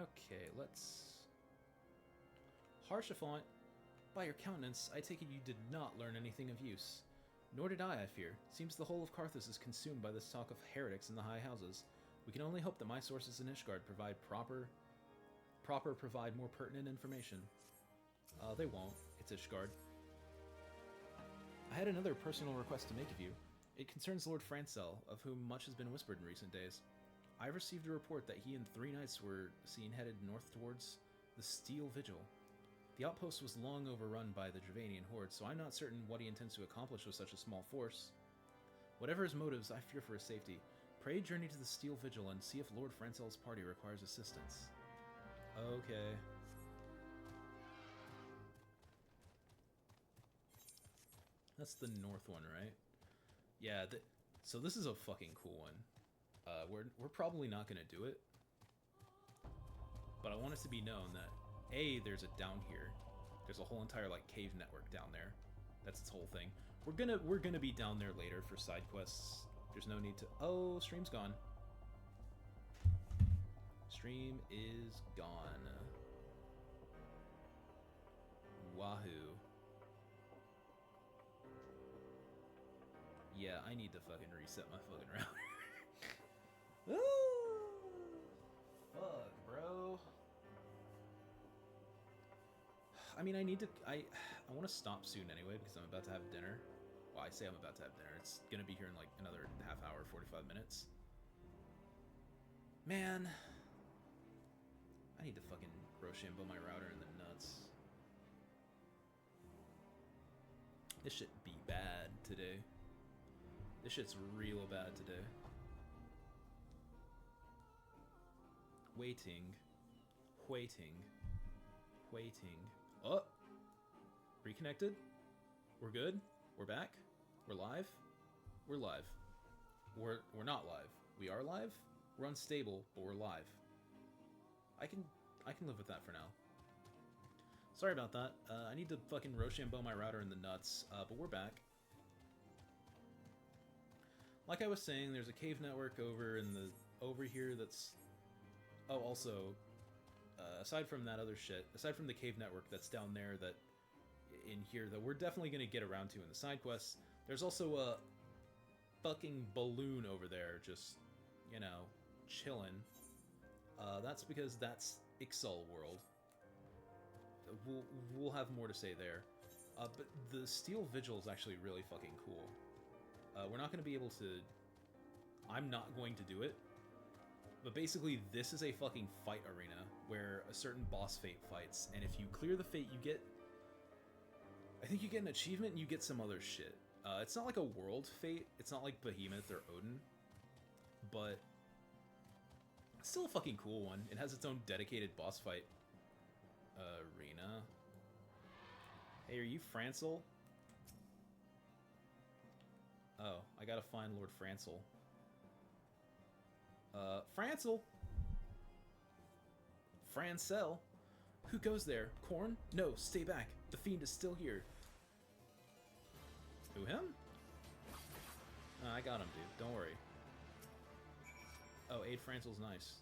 Okay, let's... Harshafont, by your countenance, I take it you did not learn anything of use. Nor did I fear. Seems the whole of Karthus is consumed by this talk of heretics in the high houses. We can only hope that my sources in Ishgard provide more pertinent information. They won't. It's Ishgard. I had another personal request to make of you. It concerns Lord Francel, of whom much has been whispered in recent days. I received a report that he and 3 knights were seen headed north towards the Steel Vigil. The outpost was long overrun by the Dravanian horde, so I'm not certain what he intends to accomplish with such a small force. Whatever his motives, I fear for his safety. Pray journey to the Steel Vigil and see if Lord Francel's party requires assistance. Okay. That's the north one, right? Yeah, so this is a fucking cool one. We're probably not going to do it. But I want it to be known that, A, there's a down here. There's a whole entire, like, cave network down there. That's its whole thing. We're gonna be down there later for side quests. There's no need to... Oh, stream's gone. Stream is gone. Wahoo. Yeah, I need to fucking reset my fucking router. Ooh, fuck, bro. I mean, I want to stop soon anyway because I'm about to have dinner. Well, I say I'm about to have dinner. It's gonna be here in like another half hour, 45 minutes. Man, I need to fucking Rochambeau my router in the nuts. This shit be bad today. This shit's real bad today. Waiting. Oh! Reconnected? We're good? We're back? We're live? We're live. We're not live. We are live? We're unstable, but we're live. I can live with that for now. Sorry about that. I need to fucking Rochambeau my router in the nuts, but we're back. Like I was saying, there's a cave network over here that's... Oh, also, aside from that other shit, aside from the cave network that's down there that... in here that we're definitely going to get around to in the side quests, there's also a fucking balloon over there just, you know, chilling. That's because that's Ixal World. We'll have more to say there. But the Steel Vigil is actually really fucking cool. We're not going to be able to... I'm not going to do it. But basically, this is a fucking fight arena where a certain boss fate fights, and if you clear the fate, you get... I think you get an achievement and you get some other shit. It's not like a world fate. It's not like Behemoth or Odin. But... it's still a fucking cool one. It has its own dedicated boss fight arena. Hey, are you Francel? Oh, I gotta find Lord Francel. Francel! Francel? Who goes there? Korn? No, stay back. The fiend is still here. Who, him? I got him, dude. Don't worry. Oh, aid Francel's nice.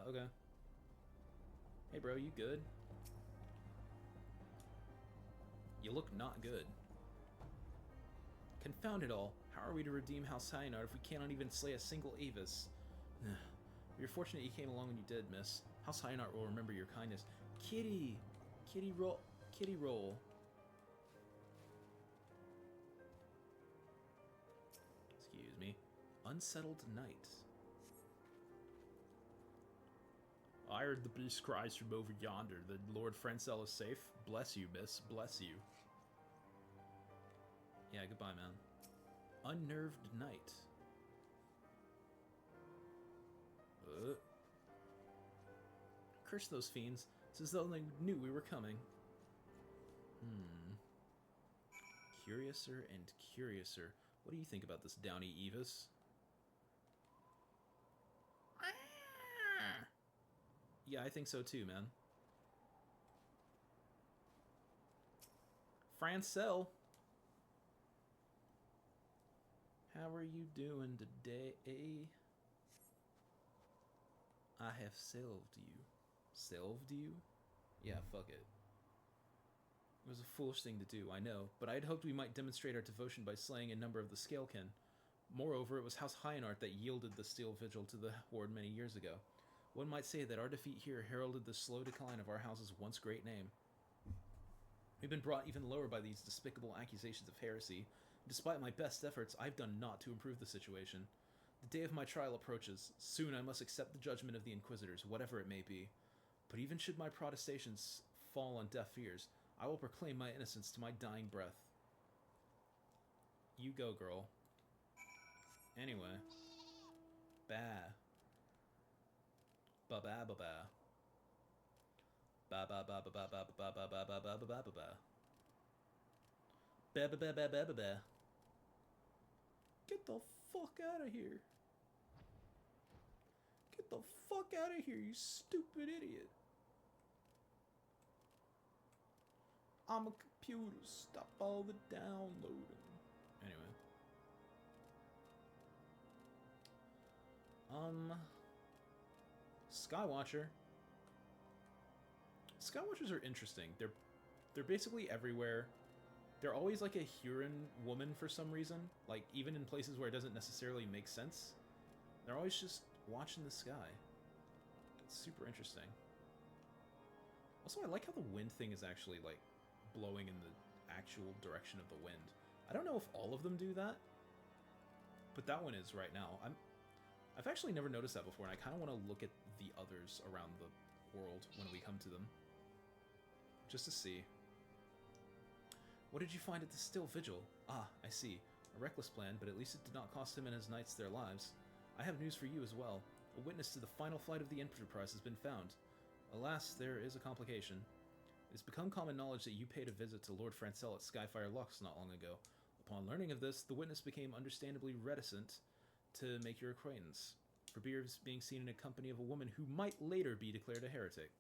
Okay. Hey, bro, you good? You look not good. Confound it all. How are we to redeem House Hyanar if we cannot even slay a single Avis? You're fortunate you came along when you did, miss. House Hyanar will remember your kindness. Kitty! Kitty roll. Kitty roll. Excuse me. Unsettled night. I heard the beast cries from over yonder. The Lord Francel is safe. Bless you, miss. Bless you. Yeah, goodbye, man. Unnerved night. Curse those fiends. It's as though they knew we were coming. Curiouser and curiouser. What do you think about this downy Evis? Yeah, I think so too, man. Francel! How are you doing today? I have salved you. Salved you? Yeah, fuck it. It was a foolish thing to do, I know, but I had hoped we might demonstrate our devotion by slaying a number of the Scalekin. Moreover, it was House Hyenart that yielded the Steel Vigil to the Horde many years ago. One might say that our defeat here heralded the slow decline of our house's once great name. We've been brought even lower by these despicable accusations of heresy. Despite my best efforts, I've done naught to improve the situation. The day of my trial approaches. Soon I must accept the judgment of the Inquisitors, whatever it may be. But even should my protestations fall on deaf ears, I will proclaim my innocence to my dying breath. You go, girl. Anyway. Ba. Ba-ba-ba-ba. Ba-ba-ba-ba-ba-ba-ba-ba-ba-ba-ba-ba-ba. Ba-ba-ba-ba-ba-ba-ba. Get the fuck out of here. Get the fuck out of here, you stupid idiot. I'm a computer. Stop all the downloading. Anyway. Skywatcher. Skywatchers are interesting. They're basically everywhere. They're always like a Huron woman for some reason. Like, even in places where it doesn't necessarily make sense. They're always just watching the sky. It's super interesting. Also, I like how the wind thing is actually, like, blowing in the actual direction of the wind. I don't know if all of them do that, but that one is right now. I've actually never noticed that before, and I kind of want to look at the others around the world when we come to them. Just to see. What did you find at the Still Vigil? Ah, I see. A reckless plan, but at least it did not cost him and his knights their lives. I have news for you as well. A witness to the final flight of the Enterprise has been found. Alas, there is a complication. It has become common knowledge that you paid a visit to Lord Francel at Skyfire Locks not long ago. Upon learning of this, the witness became understandably reticent to make your acquaintance, for being seen in a company of a woman who might later be declared a heretic.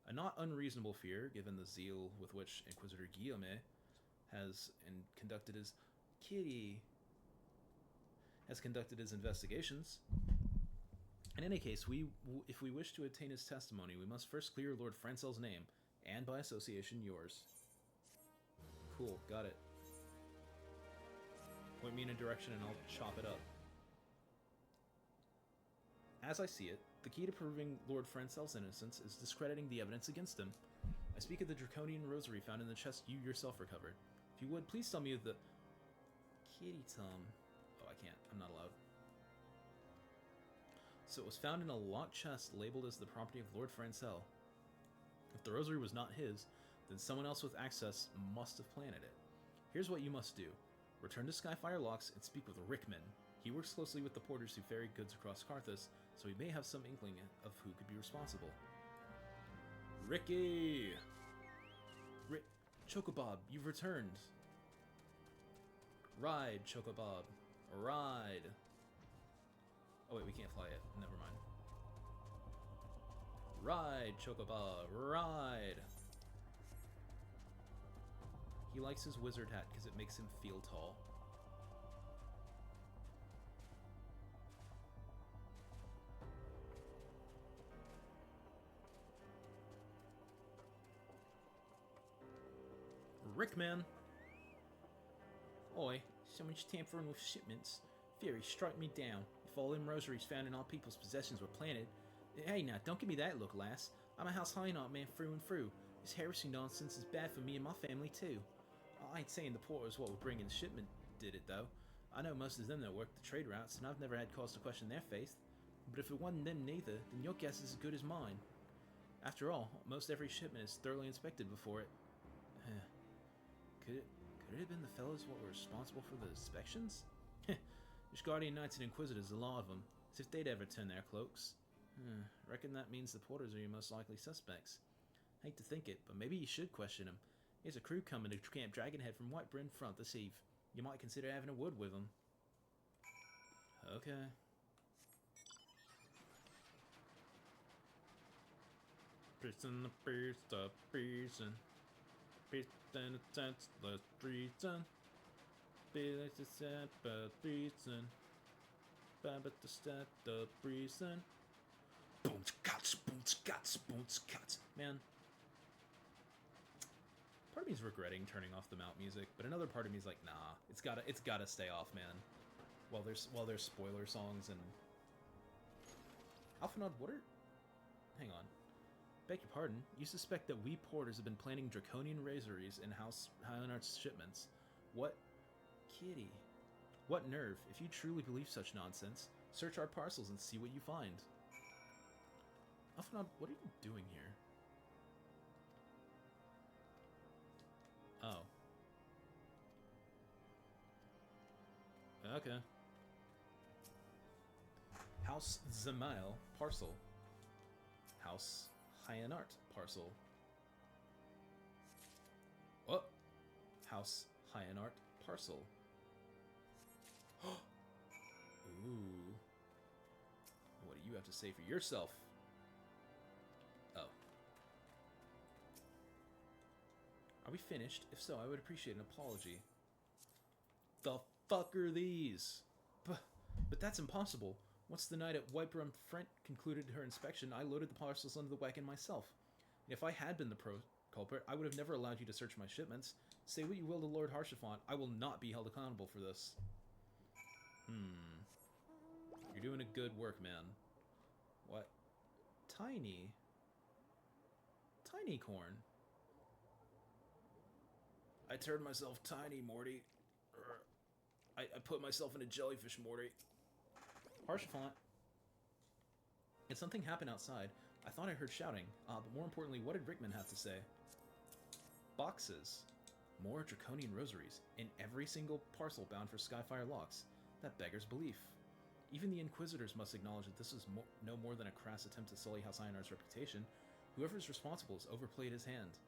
A not unreasonable fear, given the zeal with which Inquisitor Guillaume has conducted his investigations. In any case, if we wish to obtain his testimony, we must first clear Lord Francel's name, and by association, yours. Cool, got it. Point me in a direction and I'll chop it up. As I see it, the key to proving Lord Francel's innocence is discrediting the evidence against him. I speak of the draconian rosary found in the chest you yourself recovered. If you would, please tell me of the... Kitty Tom. Oh, I can't. I'm not allowed. So it was found in a locked chest labeled as the property of Lord Francel. If the rosary was not his, then someone else with access must have planted it. Here's what you must do. Return to Skyfire Locks and speak with Rickman. He works closely with the porters who ferry goods across Karthus, so he may have some inkling of who could be responsible. Ricky! Chocobob, you've returned. Ride, Chocobob. Ride. Oh wait, we can't fly yet. Never mind. Ride, Chocobob. Ride. He likes his wizard hat because it makes him feel tall. Rickman! Oi, so much tampering with shipments. Fury, strike me down. If all them rosaries found in our people's possessions were planted... Hey now, don't give me that look, lass. I'm a House Hyenart man through and through. This heresy nonsense is bad for me and my family too. I ain't saying the porters what were bringing the shipment did it though. I know most of them that work the trade routes, and I've never had cause to question their faith. But if it wasn't them neither, then your guess is as good as mine. After all, most every shipment is thoroughly inspected before it... Could it have been the fellows what were responsible for the inspections? There's Guardian Knights and Inquisitors, a lot of them, as if they'd ever turn their cloaks. Reckon that means the porters are your most likely suspects. Hate to think it, but maybe you should question them. Here's a crew coming to Camp Dragonhead from White Bryn Front this eve. You might consider having a word with them. Okay. Prison, the prison. Prison, the senseless prison. Be the sad, but prison. But the stat, the prison. Boom. Man, part of me is regretting turning off the mount music, but another part of me is like, nah, it's gotta stay off, man. While there's spoiler songs and Alphanod, what are? Hang on. Beg your pardon. You suspect that we porters have been planning draconian razories in House Hyonart's shipments? What, kitty? What nerve! If you truly believe such nonsense, search our parcels and see what you find. Alphanod, what are you doing here? Oh. Okay. House Zemail parcel. House Hyanart parcel. Oh! House Hyanart parcel. Ooh. What do you have to say for yourself? Oh. Are we finished? If so, I would appreciate an apology. The fuck are these? But that's impossible. Once the night at Wiperum Front concluded her inspection, I loaded the parcels onto the wagon myself. And if I had been the culprit, I would have never allowed you to search my shipments. Say what you will to Lord Harshafont, I will not be held accountable for this. You're doing a good work, man. What? Tiny? Tiny corn? I turned myself tiny, Morty. I put myself in a jellyfish, Morty. Harshafont. Did something happen outside? I thought I heard shouting. But more importantly, what did Rickman have to say? Boxes. More draconian rosaries. In every single parcel bound for Skyfire locks. That beggars belief. Even the Inquisitors must acknowledge that this is no more than a crass attempt to sully House Ionar's reputation. Whoever is responsible has overplayed his hand.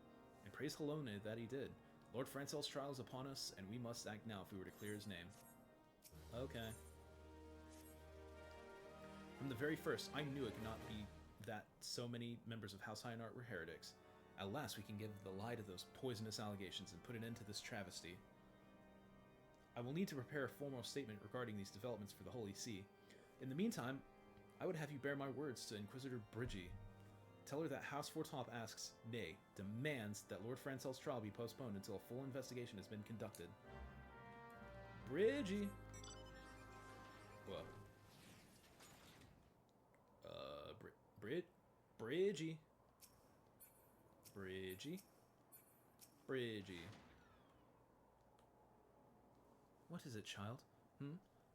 And praise Halone that he did. Lord Francel's trial is upon us, and we must act now if we were to clear his name. Okay. From the very first, I knew it could not be that so many members of House Hyanart were heretics. At last, we can give the lie to those poisonous allegations and put an end to this travesty. I will need to prepare a formal statement regarding these developments for the Holy See. In the meantime, I would have you bear my words to Inquisitor Bridgie. Tell her that House Fortop asks, nay, demands that Lord Francel's trial be postponed until a full investigation has been conducted. Bridgie! Whoa. Bridgie. Bridgie. Bridgie. What is it, child?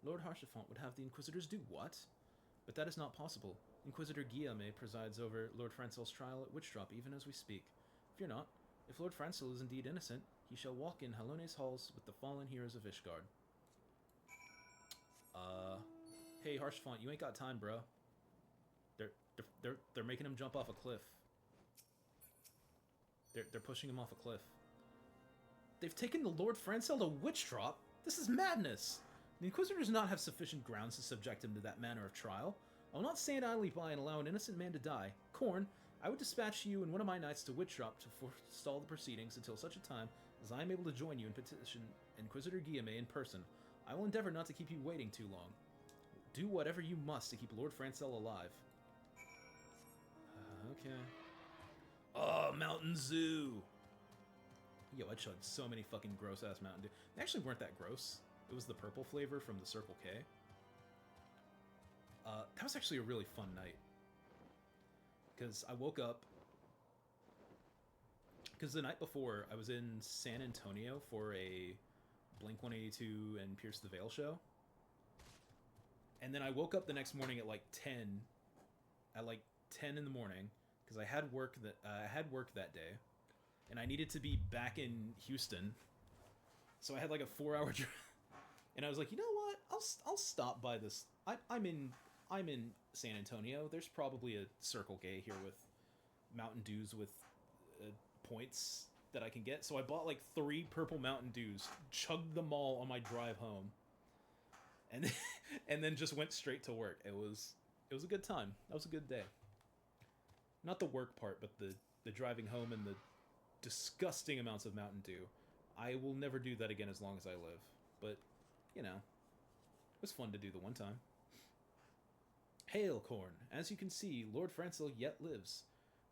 Lord Harshafont would have the Inquisitors do what? But that is not possible. Inquisitor Guillaume presides over Lord Francel's trial at Witchdrop even as we speak. Fear not. If Lord Francel is indeed innocent, he shall walk in Halone's halls with the fallen heroes of Ishgard. Hey Harshafont, you ain't got time, bro. They're making him jump off a cliff. They're pushing him off a cliff. They've taken the Lord Francel to Witchdrop? This is madness! The Inquisitors do not have sufficient grounds to subject him to that manner of trial. I will not stand idly by and allow an innocent man to die. Korn, I would dispatch you and one of my knights to Witchdrop to forestall the proceedings until such a time as I am able to join you and petition Inquisitor Guillaume in person. I will endeavor not to keep you waiting too long. Do whatever you must to keep Lord Francel alive. Okay. Oh, Mountain Zoo! Yo, I chugged so many fucking gross-ass Mountain Dew. They actually weren't that gross. It was the purple flavor from the Circle K. That was actually a really fun night. Because I woke up... Because the night before, I was in San Antonio for a Blink-182 and Pierce the Veil show. And then I woke up the next morning at like 10. At like 10 in the morning. Because I had work that day. And I needed to be back in Houston. So I had like a 4-hour drive. And I was like, you know what? I'll stop by this. I'm in San Antonio. There's probably a Circle K here with Mountain Dews with points that I can get. So I bought like 3 purple Mountain Dews, chugged them all on my drive home, and then just went straight to work. It was a good time. That was a good day. Not the work part, but the driving home and the disgusting amounts of Mountain Dew. I will never do that again as long as I live. But, you know, it was fun to do the one time. Hail, Corn! As you can see, Lord Francil yet lives.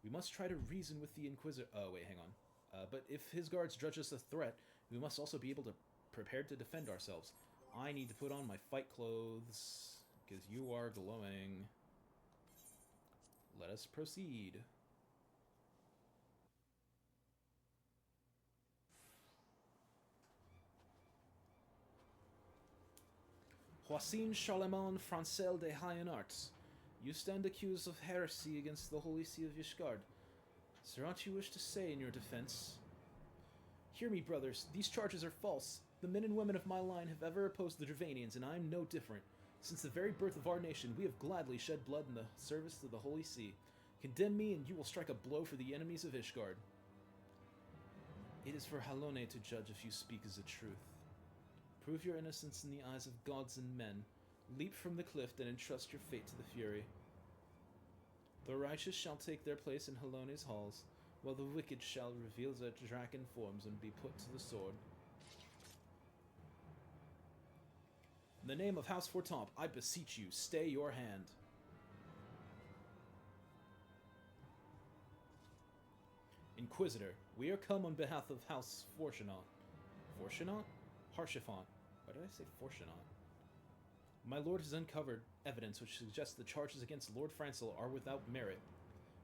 We must try to reason with the Inquisitor. Oh, wait, hang on. But if his guards judge us a threat, we must also be able to prepare to defend ourselves. I need to put on my fight clothes, because you are glowing. Let us proceed. Joacin Charlemagne Francel de Hayenarts, you stand accused of heresy against the Holy See of Yishgard. Is there aught you wish to say in your defense? Hear me, brothers. These charges are false. The men and women of my line have ever opposed the Dravanians, and I am no different. Since the very birth of our nation, we have gladly shed blood in the service of the Holy See. Condemn me, and you will strike a blow for the enemies of Ishgard. It is for Halone to judge if you speak as the truth. Prove your innocence in the eyes of gods and men. Leap from the cliff and entrust your fate to the Fury. The righteous shall take their place in Halone's halls, while the wicked shall reveal their dragon forms and be put to the sword. In the name of House Fortamp, I beseech you, stay your hand. Inquisitor, we are come on behalf of House Fortunat. Fortunat? Harshifant. Why did I say Fortunat? My lord has uncovered evidence which suggests the charges against Lord Francil are without merit.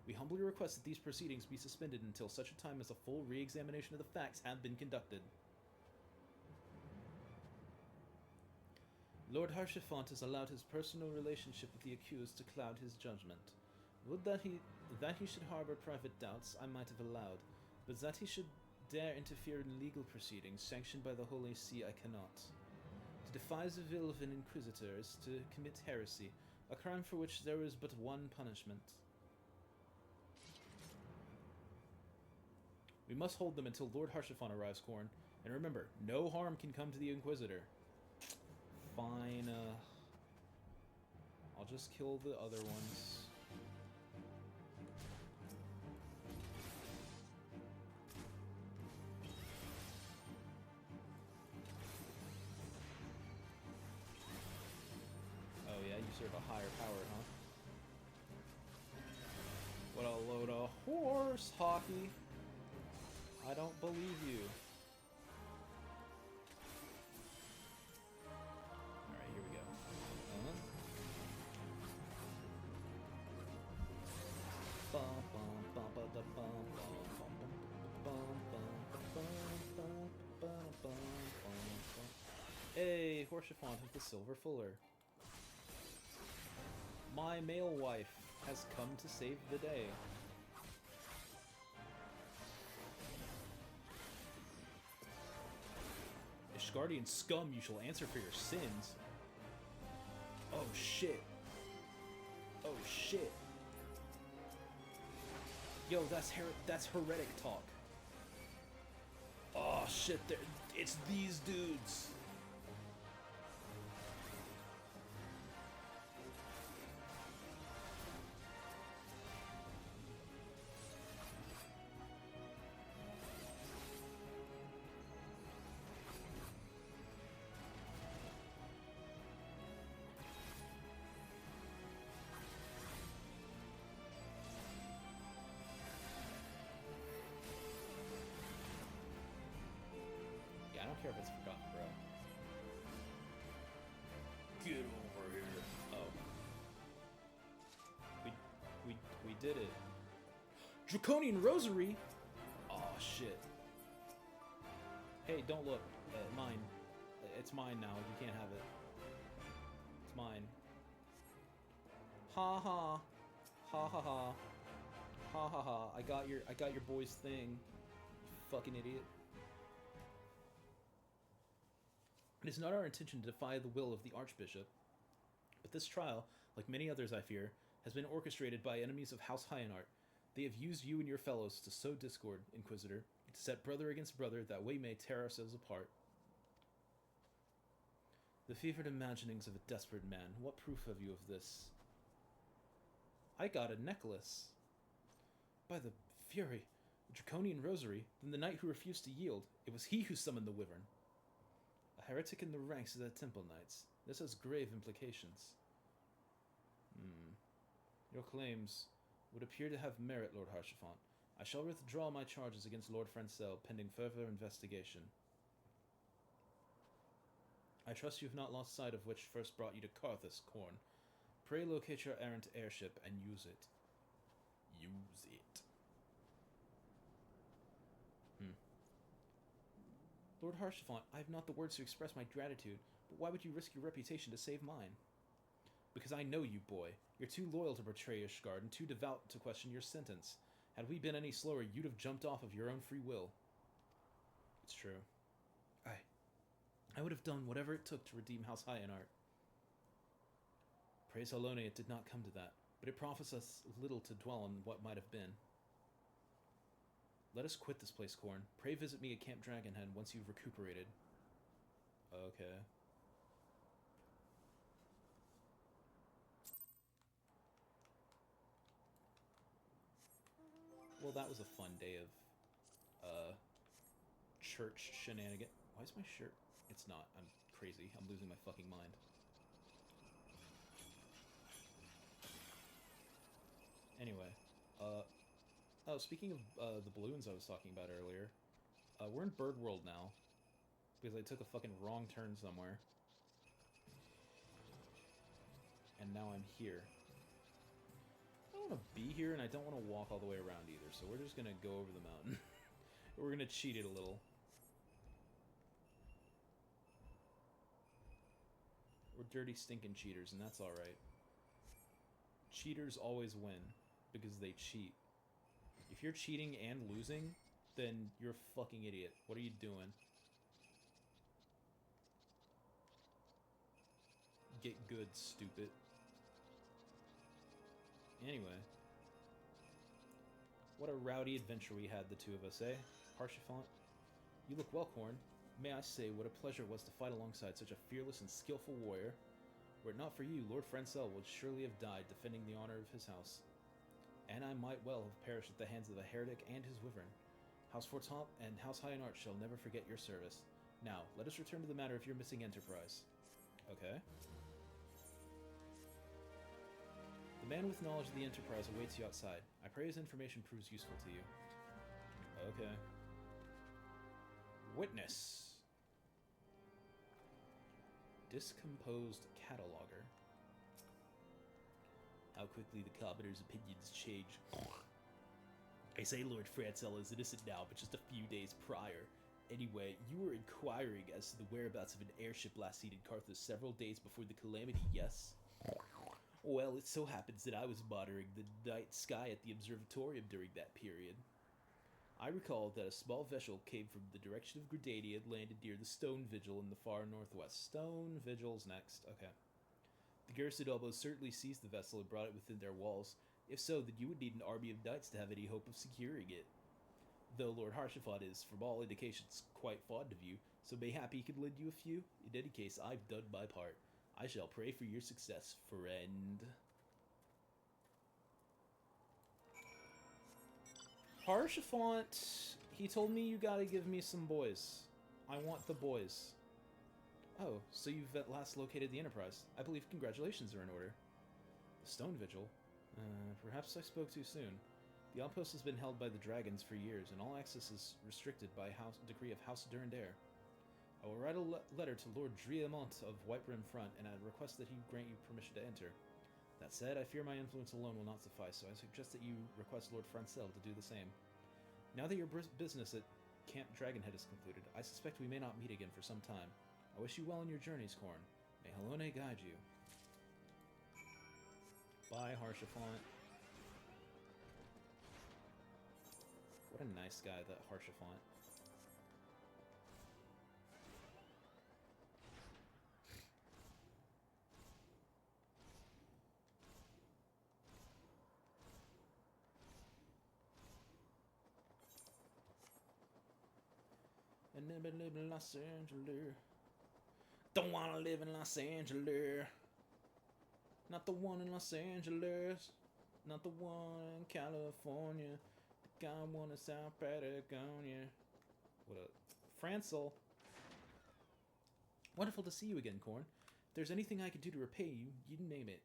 We humbly request that these proceedings be suspended until such a time as a full re-examination of the facts have been conducted. Lord Harshifant has allowed his personal relationship with the accused to cloud his judgment. Would that he should harbor private doubts, I might have allowed, but that he should dare interfere in legal proceedings sanctioned by the Holy See I cannot. To defy the will of an inquisitor is to commit heresy, a crime for which there is but one punishment. We must hold them until Lord Harshifant arrives, Corn. And remember, no harm can come to the Inquisitor. Fine, I'll just kill the other ones. Oh yeah, you serve a higher power, huh? What a load of horse hockey. I don't believe you. Alright, here we go. Hey, Harshifant of the Silver Fuller. My male wife has come to save the day. Ishgardian scum, you shall answer for your sins. Oh shit. Oh shit. Yo, that's heretic talk. Oh shit, it's these dudes. I don't care if it's forgotten, bro. Get over here. Oh. We did it. Draconian Rosary? Oh shit. Hey, don't look. Mine. It's mine now. You can't have it. It's mine. Ha ha. Ha ha ha. Ha ha ha. I got your boy's thing. You fucking idiot. It is not our intention to defy the will of the Archbishop, but this trial, like many others I fear, has been orchestrated by enemies of House Hyenart. They have used you and your fellows to sow discord, Inquisitor, to set brother against brother, that we may tear ourselves apart. The fevered imaginings of a desperate man. What proof have you of this? I got a necklace. By the Fury, the Draconian Rosary, then the knight who refused to yield. It was he who summoned the Wyvern. A heretic in the ranks of the Temple Knights. This has grave implications. Your claims would appear to have merit, Lord Haurchefant. I shall withdraw my charges against Lord Francel, pending further investigation. I trust you have not lost sight of which first brought you to Karthus, Khorne. Pray locate your errant airship and use it. Use it. Lord Haurchefant, I have not the words to express my gratitude, but why would you risk your reputation to save mine? Because I know you, boy. You're too loyal to betray Ishgard and too devout to question your sentence. Had we been any slower, you'd have jumped off of your own free will. It's true. I would have done whatever it took to redeem House Hyenart. Praise Halone, it did not come to that, but it profits us little to dwell on what might have been. Let us quit this place, Khorne. Pray visit me at Camp Dragonhead once you've recuperated. Okay. Well, that was a fun day of, church shenanigan. Why is my shirt? It's not. I'm crazy. I'm losing my fucking mind. Anyway, oh, speaking of the balloons I was talking about earlier, we're in Bird World now, because I took a fucking wrong turn somewhere. And now I'm here. I don't want to be here, and I don't want to walk all the way around either, so we're just going to go over the mountain. We're going to cheat it a little. We're dirty, stinking cheaters, and that's alright. Cheaters always win, because they cheat. If you're cheating and losing, then you're a fucking idiot. What are you doing? Get good, stupid. Anyway. What a rowdy adventure we had, the two of us, eh? Haurchefant? You look well, Khorne. May I say what a pleasure it was to fight alongside such a fearless and skillful warrior. Were it not for you, Lord Francel would surely have died defending the honor of his house. And I might well have perished at the hands of the heretic and his wyvern. House Fortemps and House Hyenart shall never forget your service. Now, let us return to the matter of your missing enterprise. Okay. The man with knowledge of the Enterprise awaits you outside. I pray his information proves useful to you. Okay. Witness. Discomposed cataloger. How quickly the Commodore's opinions change. I say Lord Francel is innocent now, but just a few days prior. Anyway, you were inquiring as to the whereabouts of an airship last seen in Karthus several days before the calamity, yes? Well, it so happens that I was monitoring the night sky at the observatorium during that period. I recall that a small vessel came from the direction of Gridania and landed near the Stone Vigil in the far northwest. Stone Vigil's next. Okay. The garrison almost certainly seized the vessel and brought it within their walls. If so, then you would need an army of knights to have any hope of securing it. Though Lord Haurchefant is, from all indications, quite fond of you, so mayhap he can lend you a few. In any case, I've done my part. I shall pray for your success, friend. Haurchefant, he told me you gotta give me some boys. I want the boys. Oh, so you've at last located the Enterprise. I believe congratulations are in order. The Stone Vigil? Perhaps I spoke too soon. The outpost has been held by the dragons for years, and all access is restricted by decree of House Durandare. I will write a letter to Lord Driamont of White Rim Front, and I request that he grant you permission to enter. That said, I fear my influence alone will not suffice, so I suggest that you request Lord Francel to do the same. Now that your business at Camp Dragonhead is concluded, I suspect we may not meet again for some time. I wish you well in your journeys, Khorne. May Halone guide you. Bye, Haurchefant. What a nice guy, that Haurchefant. I never live in Los Angeles. Don't wanna live in Los Angeles. Not the one in Los Angeles. Not the one in California. The guy one in South Patagonia. What up? Francel. Wonderful to see you again, Khorne. If there's anything I can do to repay you, you name it.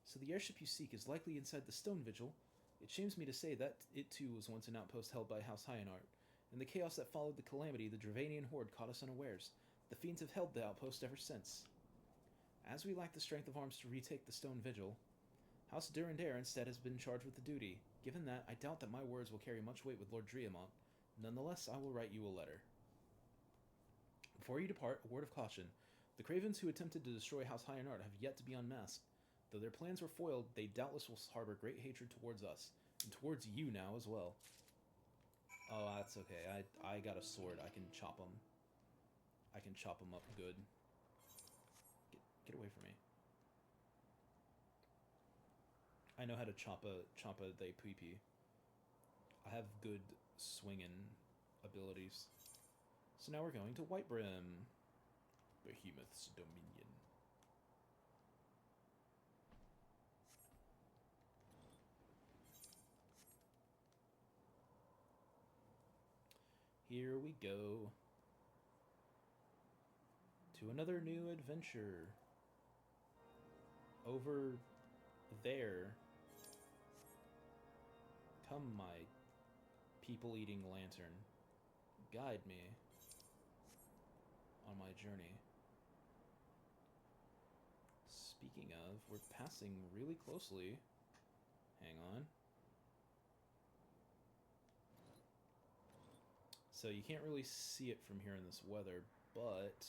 So the airship you seek is likely inside the Stone Vigil. It shames me to say that it too was once an outpost held by House Hyanart. In the chaos that followed the calamity, the Dravanian horde caught us unawares. The fiends have held the outpost ever since. As we lack the strength of arms to retake the Stone Vigil, House Durandare instead has been charged with the duty. Given that, I doubt that my words will carry much weight with Lord Driamont. Nonetheless, I will write you a letter. Before you depart, a word of caution. The cravens who attempted to destroy House Hyanart have yet to be unmasked. Though their plans were foiled, they doubtless will harbor great hatred towards us, and towards you now as well. Oh, that's okay. I got a sword. I can chop them. I can chop them up good. Get away from me. I know how to chop a they pee. I have good swinging abilities. So now we're going to Whitebrim. Behemoth's Dominion. Here we go. To another new adventure. Over there. Come, my people-eating lantern. Guide me on my journey. Speaking of, we're passing really closely. Hang on. So you can't really see it from here in this weather, but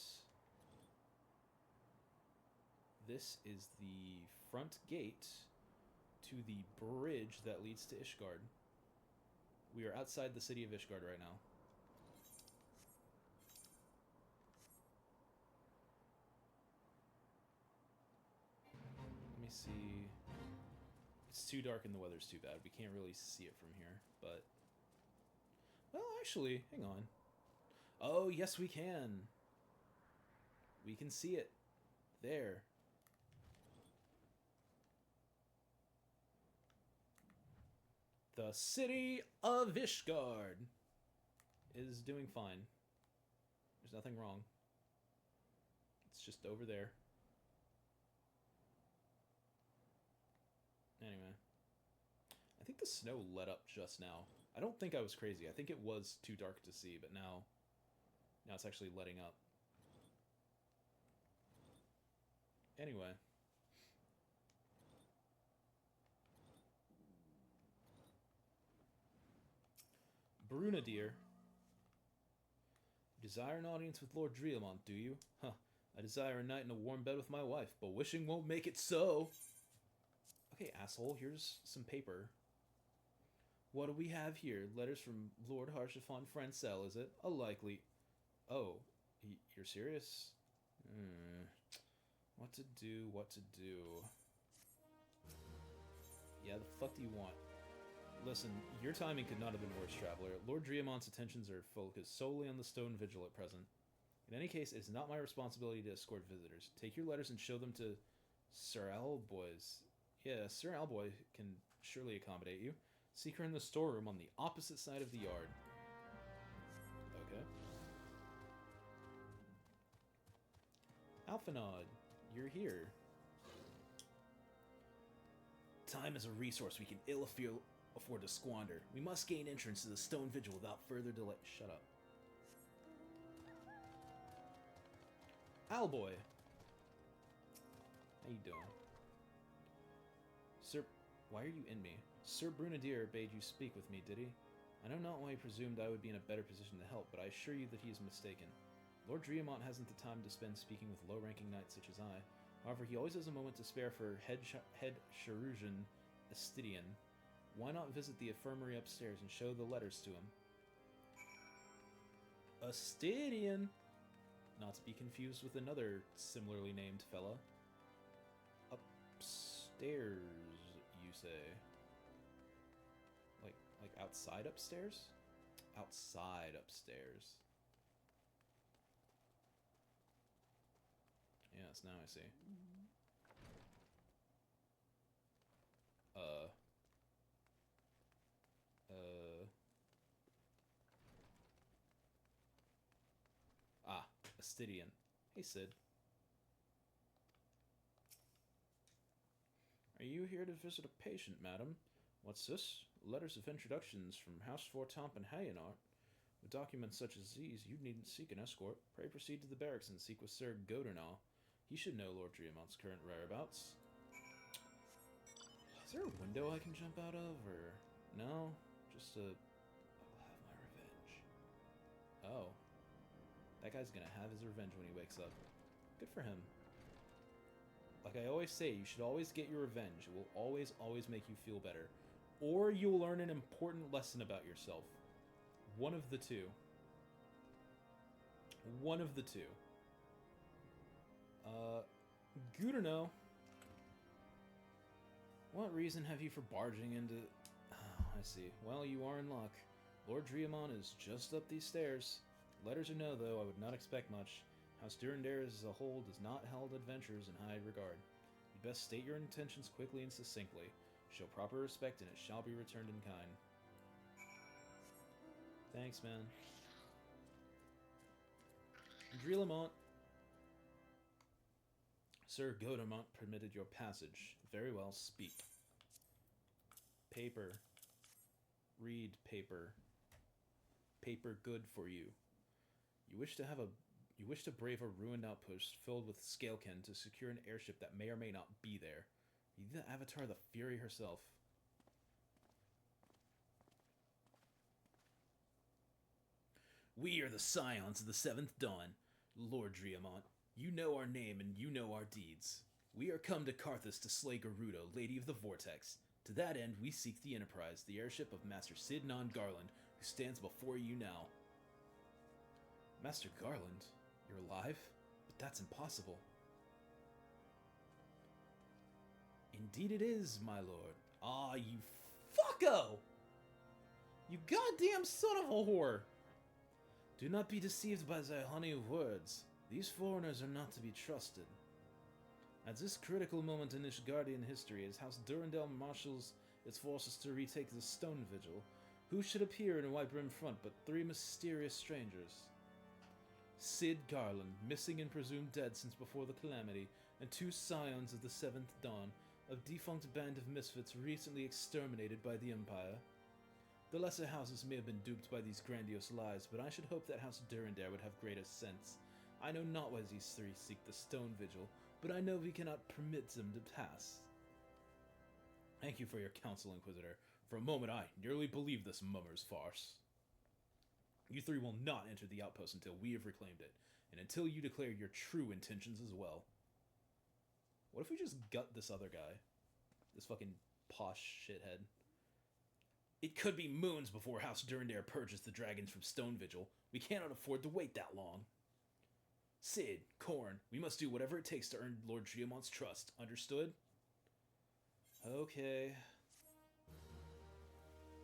this is the front gate to the bridge that leads to Ishgard. We are outside the city of Ishgard right now. Let me see. It's too dark and the weather's too bad. We can't really see it from here, but... Well, actually, hang on. Oh, yes, we can. We can see it. There. The city of Ishgard is doing fine. There's nothing wrong. It's just over there. Anyway. I think the snow let up just now. I don't think I was crazy. I think it was too dark to see, but now it's actually letting up. Anyway. Bruna, dear. You desire an audience with Lord Driamont, do you? Huh. I desire a night in a warm bed with my wife, but wishing won't make it so. Okay, asshole, here's some paper. What do we have here? Letters from Lord Harshafon Francel, is it? A likely... Oh, you're serious? What to do, what to do. Yeah, the fuck do you want? Listen, your timing could not have been worse, traveler. Lord Driamont's attentions are focused solely on the Stone Vigil at present. In any case, it is not my responsibility to escort visitors. Take your letters and show them to Sir Alboy's. Yeah, Sir Alboy can surely accommodate you. Seek her in the storeroom on the opposite side of the yard. Okay. Alphanod, you're here. Time is a resource we can ill afford to squander. We must gain entrance to the Stone Vigil without further delay. Shut up. Alboy. How you doing? Sir, why are you in me? Sir Brunadir bade you speak with me, did he? I know not why he presumed I would be in a better position to help, but I assure you that he is mistaken. Lord Driamont hasn't the time to spend speaking with low-ranking knights such as I. However, he always has a moment to spare for head Sharujan Astidian. Why not visit the infirmary upstairs and show the letters to him? Astidian! Not to be confused with another similarly named fella. Upstairs, you say? Like outside upstairs? Outside upstairs. Yes, now I see. Astidian. Hey, Sid. Are you here to visit a patient, madam? What's this? Letters of introductions from House Fortamp and Hayenart. With documents such as these, you needn't seek an escort. Pray proceed to the barracks and seek with Sir Godernal. He should know Lord Dreamont's current whereabouts. Is there a window I can jump out of, or... No? Just a... I'll have my revenge. Oh. That guy's gonna have his revenge when he wakes up. Good for him. Like I always say, you should always get your revenge. It will always, always make you feel better. Or you'll learn an important lesson about yourself. One of the two. One of the two. Gudernal. What reason have you for barging into... Oh, I see. Well, you are in luck. Lord Dreamont is just up these stairs. Letters or no, though, I would not expect much. House Durandare as a whole does not hold adventures in high regard. You best state your intentions quickly and succinctly. Show proper respect and it shall be returned in kind. Thanks, man. Dreamont. Sir Godemont permitted your passage. Very well, speak. Paper. Read paper. Paper good for you. You wish to brave a ruined outpost filled with scalekin to secure an airship that may or may not be there. You the Avatar the Fury herself. We are the scions of the Seventh Dawn, Lord Dreamont. You know our name and you know our deeds. We are come to Karthus to slay Gerudo, Lady of the Vortex. To that end, we seek the Enterprise, the airship of Master Sid Non Garland, who stands before you now. Master Garland? You're alive? But that's impossible. Indeed it is, my lord. Ah, you fucko! You goddamn son of a whore! Do not be deceived by thy honey of words. These foreigners are not to be trusted. At this critical moment in Ishgardian history, as House Durandal marshals its forces to retake the Stone Vigil, who should appear in a white-rimmed front but three mysterious strangers? Sid Garland, missing and presumed dead since before the Calamity, and two scions of the Seventh Dawn, a defunct band of misfits recently exterminated by the Empire. The lesser houses may have been duped by these grandiose lies, but I should hope that House Durandare would have greater sense. I know not why these three seek the Stone Vigil, but I know we cannot permit them to pass. Thank you for your counsel, Inquisitor. For a moment I nearly believed this mummer's farce. You three will not enter the outpost until we have reclaimed it, and until you declare your true intentions as well. What if we just gut this other guy? This fucking posh shithead. It could be moons before House Durandare purges the dragons from Stone Vigil. We cannot afford to wait that long. Sid, Korn, we must do whatever it takes to earn Lord Dreamont's trust. Understood? Okay.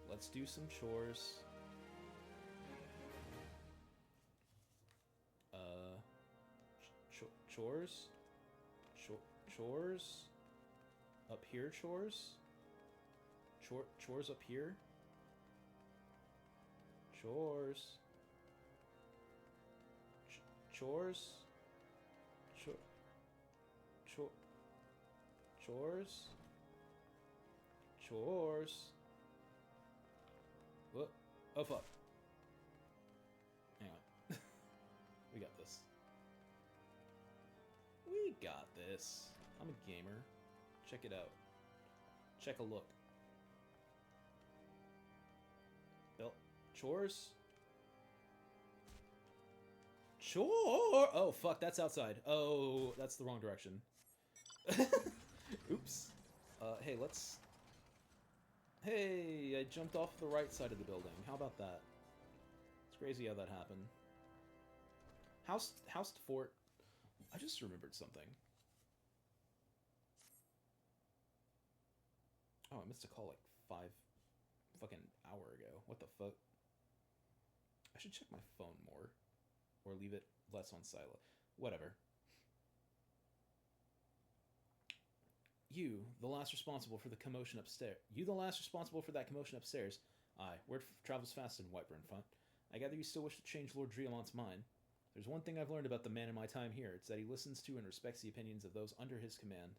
Let's do some chores. Chores? Chores? Up here, chores? Chores up here? Chores? Chores? Chores? Chores? What? Oh, fuck. Hang on. We got this. We got this. I'm a gamer. Check it out. Check a look. Belt. Chores? Chore! Oh, fuck, that's outside. Oh, that's the wrong direction. Oops. Hey, let's... Hey, I jumped off the right side of the building. How about that? It's crazy how that happened. House to fort. I just remembered something. Oh, I missed a call like 5 fucking hour ago. What the fuck? I should check my phone more. Or leave it less on silent. Whatever. You, the last responsible for the commotion upstairs. You, the last responsible for that commotion upstairs. Aye, word travels fast in Whiteburn front. I gather you still wish to change Lord Dreamont's mind. There's one thing I've learned about the man in my time here. It's that he listens to and respects the opinions of those under his command.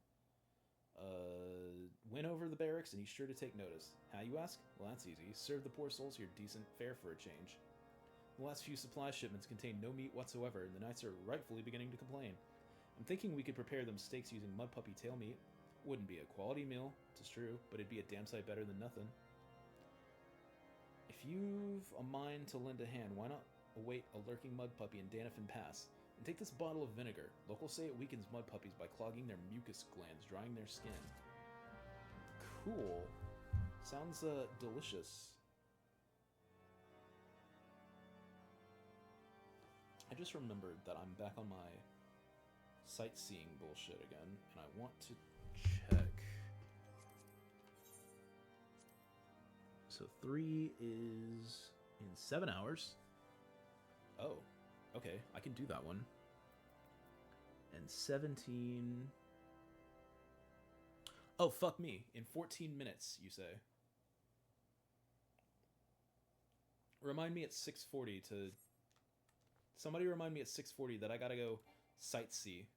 win over the barracks, and he's sure to take notice. How, you ask? Well, that's easy. Serve the poor souls here decent fare for a change. The last few supply shipments contain no meat whatsoever, and the knights are rightfully beginning to complain. I'm thinking we could prepare them steaks using mud puppy tail meat. Wouldn't be a quality meal, 'tis true, but it'd be a damn sight better than nothing. If you've a mind to lend a hand, why not await a lurking mud puppy in Danifin Pass? And take this bottle of vinegar. Locals say it weakens mud puppies by clogging their mucus glands, drying their skin. Cool. Sounds delicious. I just remembered that I'm back on my sightseeing bullshit again, and I want to check. So 3 is in 7 hours. Oh, okay, I can do that one. And 17... Oh, fuck me. In 14 minutes, you say. Remind me at 6:40 to... Somebody remind me at 6:40 that I gotta go sightsee.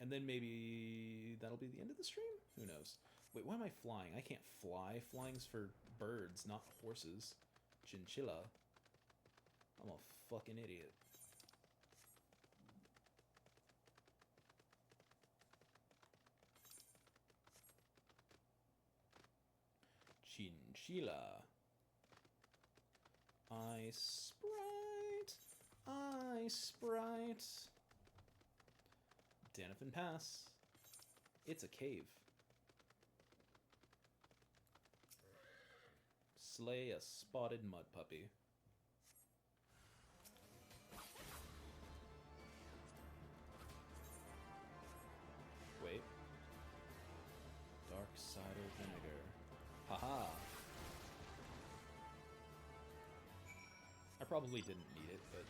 And then maybe that'll be the end of the stream? Who knows? Wait, why am I flying? I can't fly. Flying's for birds, not horses. Chinchilla. I'm a fucking idiot. Chinchilla. Ice Sprite. Ice Sprite. Danifin Pass. It's a cave. Slay a spotted mud puppy. Wait. Dark cider vinegar. Haha. I probably didn't need it, but...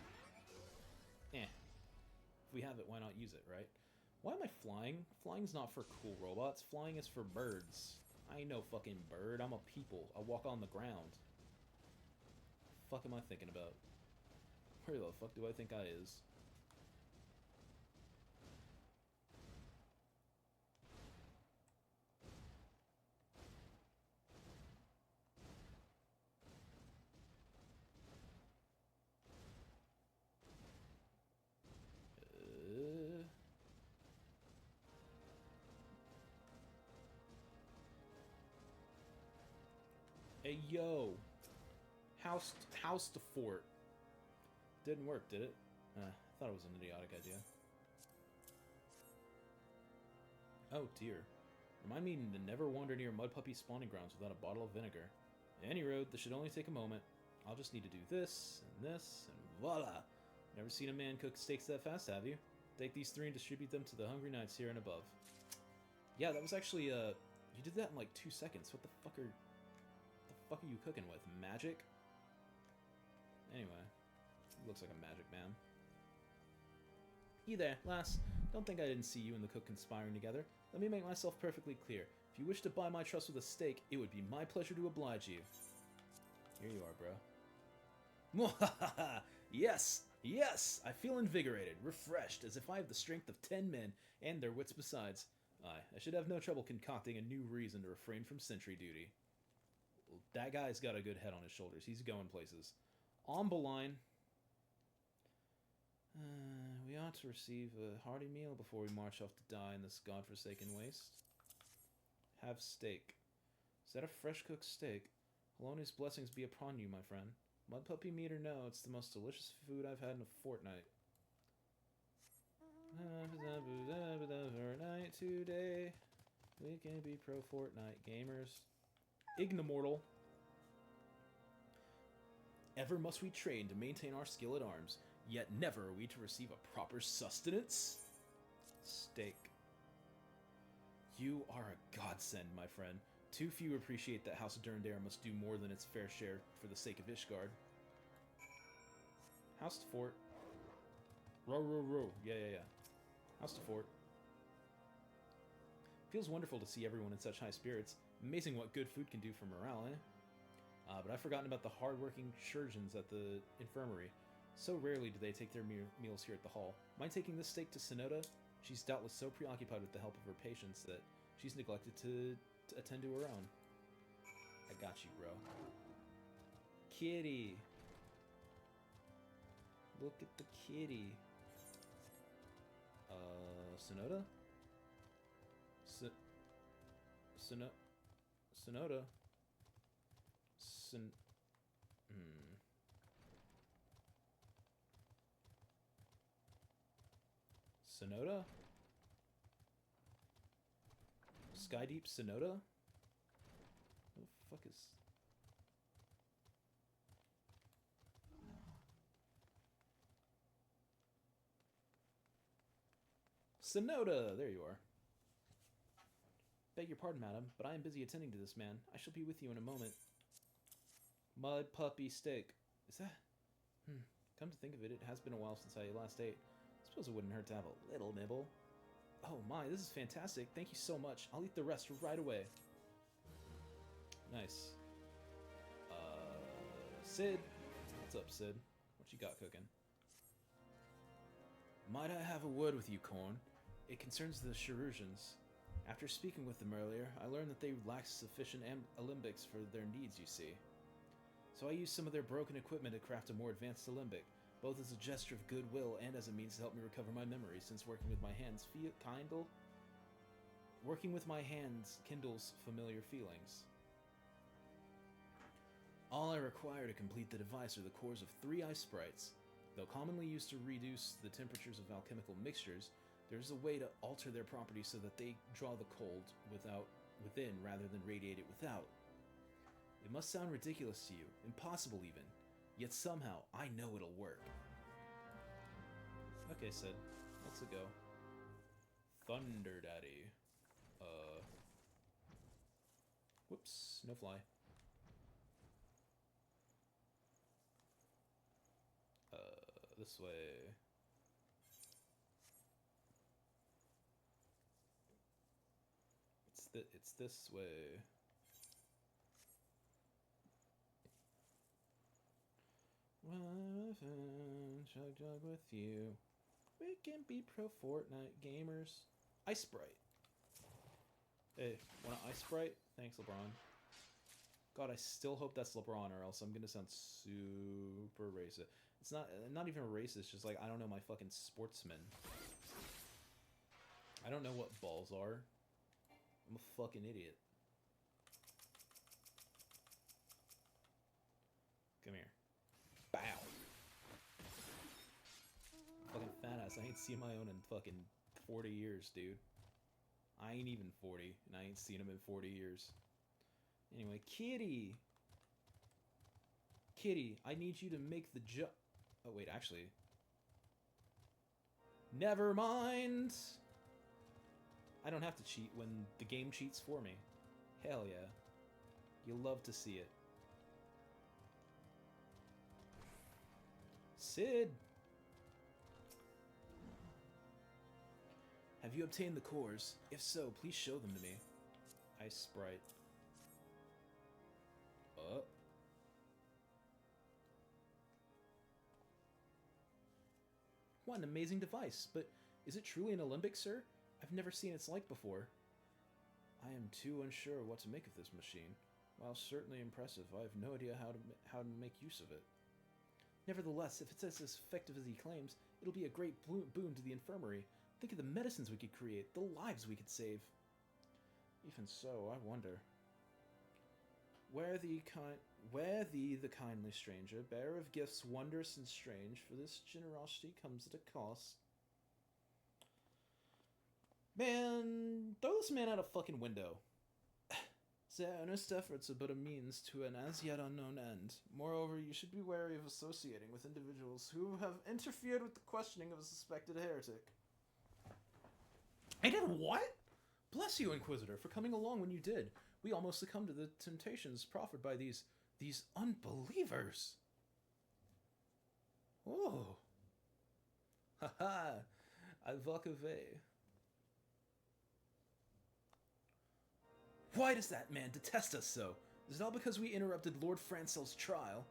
If we have it, why not use it, right? Why am I flying? Flying's not for cool robots. Flying is for birds. I ain't no fucking bird. I'm a people. I walk on the ground. The fuck am I thinking about? Where the fuck do I think I is? Hey, yo. House to fort. Didn't work, did it? I thought it was an idiotic idea. Oh, dear. Remind me to never wander near mud puppy spawning grounds without a bottle of vinegar. Any road, this should only take a moment. I'll just need to do this, and voila! Never seen a man cook steaks that fast, have you? Take these 3 and distribute them to the hungry knights here and above. Yeah, that was actually, you did that in like 2 seconds. What the fuck are you cooking with? Magic? Anyway, looks like a magic man. You there, lass. Don't think I didn't see you and the cook conspiring together. Let me make myself perfectly clear. If you wish to buy my trust with a steak, it would be my pleasure to oblige you. Here you are, bro. Mwahaha! Yes! Yes! I feel invigorated, refreshed, as if I have the strength of 10 men, and their wits besides. Aye, I should have no trouble concocting a new reason to refrain from sentry duty. That guy's got a good head on his shoulders. He's going places. Ombeline. We ought to receive a hearty meal before we march off to die in this godforsaken waste. Have steak. Is that a fresh-cooked steak? Haloni's blessings be upon you, my friend. Mud puppy meat or no, it's the most delicious food I've had in a fortnight. Fortnite today. We can be pro Fortnite gamers. Ignomortal. Ever must we train to maintain our skill at arms, yet never are we to receive a proper sustenance? Steak. You are a godsend, my friend. Too few appreciate that House of Durndare must do more than its fair share for the sake of Ishgard. House to fort. Row. Yeah. House to fort. Feels wonderful to see everyone in such high spirits. Amazing what good food can do for morale, eh? But I've forgotten about the hard-working surgeons at the infirmary. So rarely do they take their meals here at the hall. Mind taking this steak to Sonoda? She's doubtless so preoccupied with the help of her patients that she's neglected to attend to her own. I got you, bro. Kitty. Look at the kitty. Sonoda? Sonoda? Sonoda? Skydeep Sonoda? What the fuck is... Sonoda! There you are. Beg your pardon, madam, but I am busy attending to this man. I shall be with you in a moment. Mud puppy steak. Is that... Come to think of it, it has been a while since I last ate. I suppose it wouldn't hurt to have a little nibble. Oh my, this is fantastic. Thank you so much. I'll eat the rest right away. Nice. Sid. What's up, Sid? What you got cooking? Might I have a word with you, Korn? It concerns the Chirurgians. After speaking with them earlier, I learned that they lack sufficient alembics for their needs, you see. So I used some of their broken equipment to craft a more advanced alembic, both as a gesture of goodwill and as a means to help me recover my memory, since working with my hands kindles familiar feelings. All I require to complete the device are the cores of 3 ice sprites. Though commonly used to reduce the temperatures of alchemical mixtures, there is a way to alter their properties so that they draw the cold within rather than radiate it without. It must sound ridiculous to you, impossible even, yet somehow I know it'll work. Okay, Sid, let's go. Thunder Daddy. Whoops, no fly. This way. It's this way. Chug jug with you. We can be pro Fortnite gamers. Ice Sprite. Hey, want an Ice Sprite? Thanks, LeBron. God, I still hope that's LeBron, or else I'm gonna sound super racist. It's not even racist, just like, I don't know my fucking sportsman. I don't know what balls are. I'm a fucking idiot. Come here. Bow. Fucking fat ass. I ain't seen my own in fucking 40 years, dude. I ain't even 40, and I ain't seen him in 40 years. Anyway, Kitty! Kitty, I need you to make the jump. Oh, wait, actually. Never mind! I don't have to cheat when the game cheats for me. Hell yeah. You'll love to see it. Sid! Have you obtained the cores? If so, please show them to me. Ice Sprite. What an amazing device, but is it truly an alembic, sir? I've never seen its like before. I am too unsure what to make of this machine. While certainly impressive, I have no idea how to make use of it. Nevertheless, if it's as effective as he claims, it'll be a great boon to the infirmary. Think of the medicines we could create, the lives we could save. Even so, I wonder. Where thee, the kindly stranger, bearer of gifts wondrous and strange, for this generosity comes at a cost. Man, throw this man out a fucking window. Their earnest efforts are but a means to an as yet unknown end. Moreover, you should be wary of associating with individuals who have interfered with the questioning of a suspected heretic. I did what? Bless you, Inquisitor, for coming along when you did. We almost succumbed to the temptations proffered by these unbelievers. Oh. Haha. Avocave. Why does that man detest us so? Is it all because we interrupted Lord Francel's trial?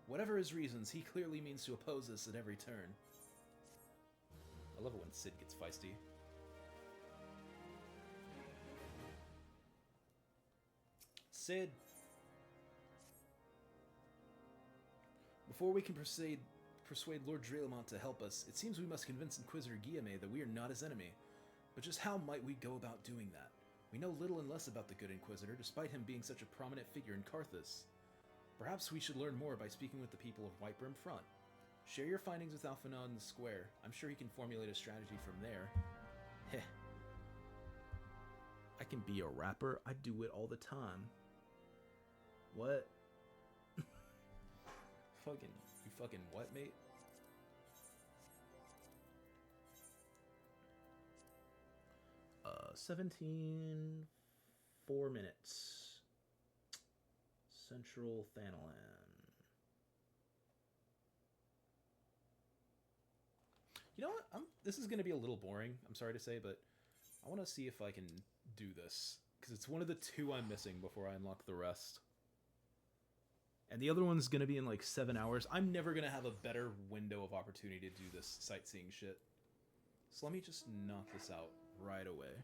Whatever his reasons, he clearly means to oppose us at every turn. I love it when Sid gets feisty. Sid! Before we can persuade Lord Drelemont to help us, it seems we must convince Inquisitor Guillaume that we are not his enemy. But just how might we go about doing that? We know little and less about the good Inquisitor, despite him being such a prominent figure in Carthus. Perhaps we should learn more by speaking with the people of Whiteburn Front. Share your findings with Alphinaud in the square. I'm sure he can formulate a strategy from there. Heh. I can be a rapper. I do it all the time. What? You fucking what, mate? Uh, 17... 4 minutes. Central Thanalan. You know what? This is going to be a little boring, I'm sorry to say, but I want to see if I can do this. Because it's one of the two I'm missing before I unlock the rest. And the other one's going to be in like 7 hours. I'm never going to have a better window of opportunity to do this sightseeing shit. So let me just knock this out right away.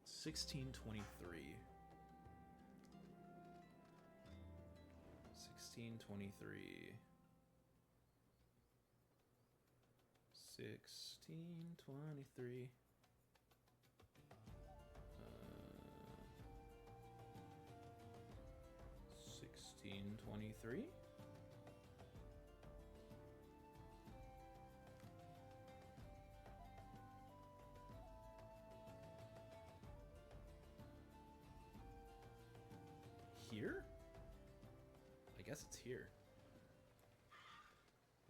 So 1623. 1623. 1623. 1623. Here? I guess it's here.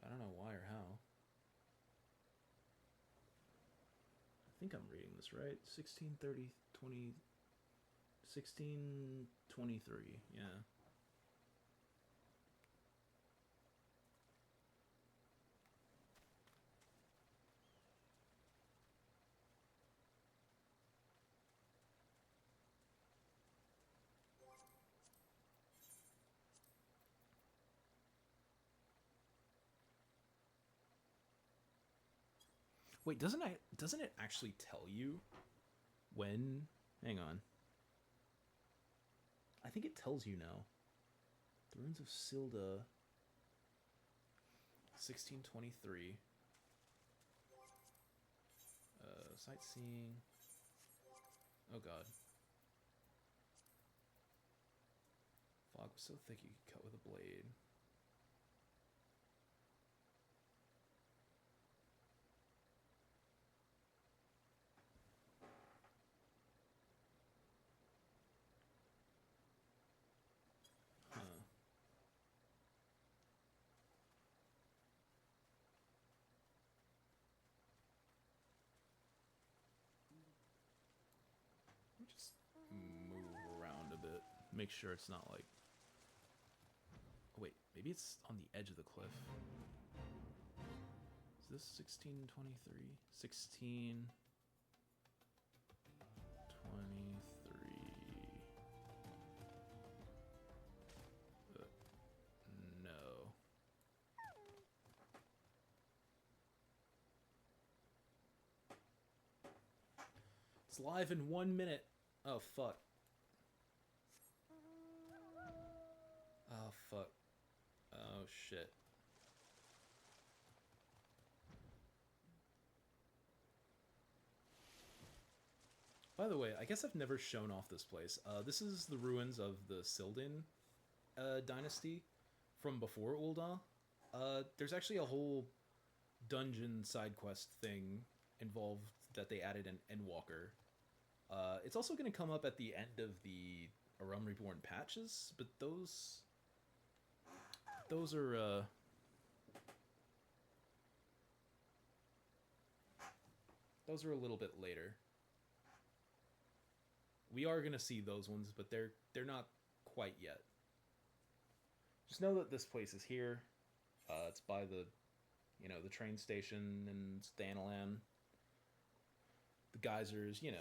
I don't know why or how. I think I'm reading this right. 1630, 20, 1623, yeah. Wait, doesn't it actually tell you when? Hang on. I think it tells you now. The Ruins of Silda. 1623. Sightseeing. Oh god. Fog was so thick you could cut with a blade. Just move around a bit. Make sure it's not like... Oh, wait, maybe it's on the edge of the cliff. Is this 1623? 1623. No. It's live in 1 minute. Oh, fuck. Oh, fuck. Oh, shit. By the way, I guess I've never shown off this place. This is the ruins of the Sildin dynasty from before Ul'dah. There's actually a whole dungeon side quest thing involved that they added in Endwalker. It's also going to come up at the end of the A Realm Reborn patches, but those are a little bit later. We are going to see those ones, but they're not quite yet. Just know that this place is here. It's by the train station in Thanalan. The geysers, you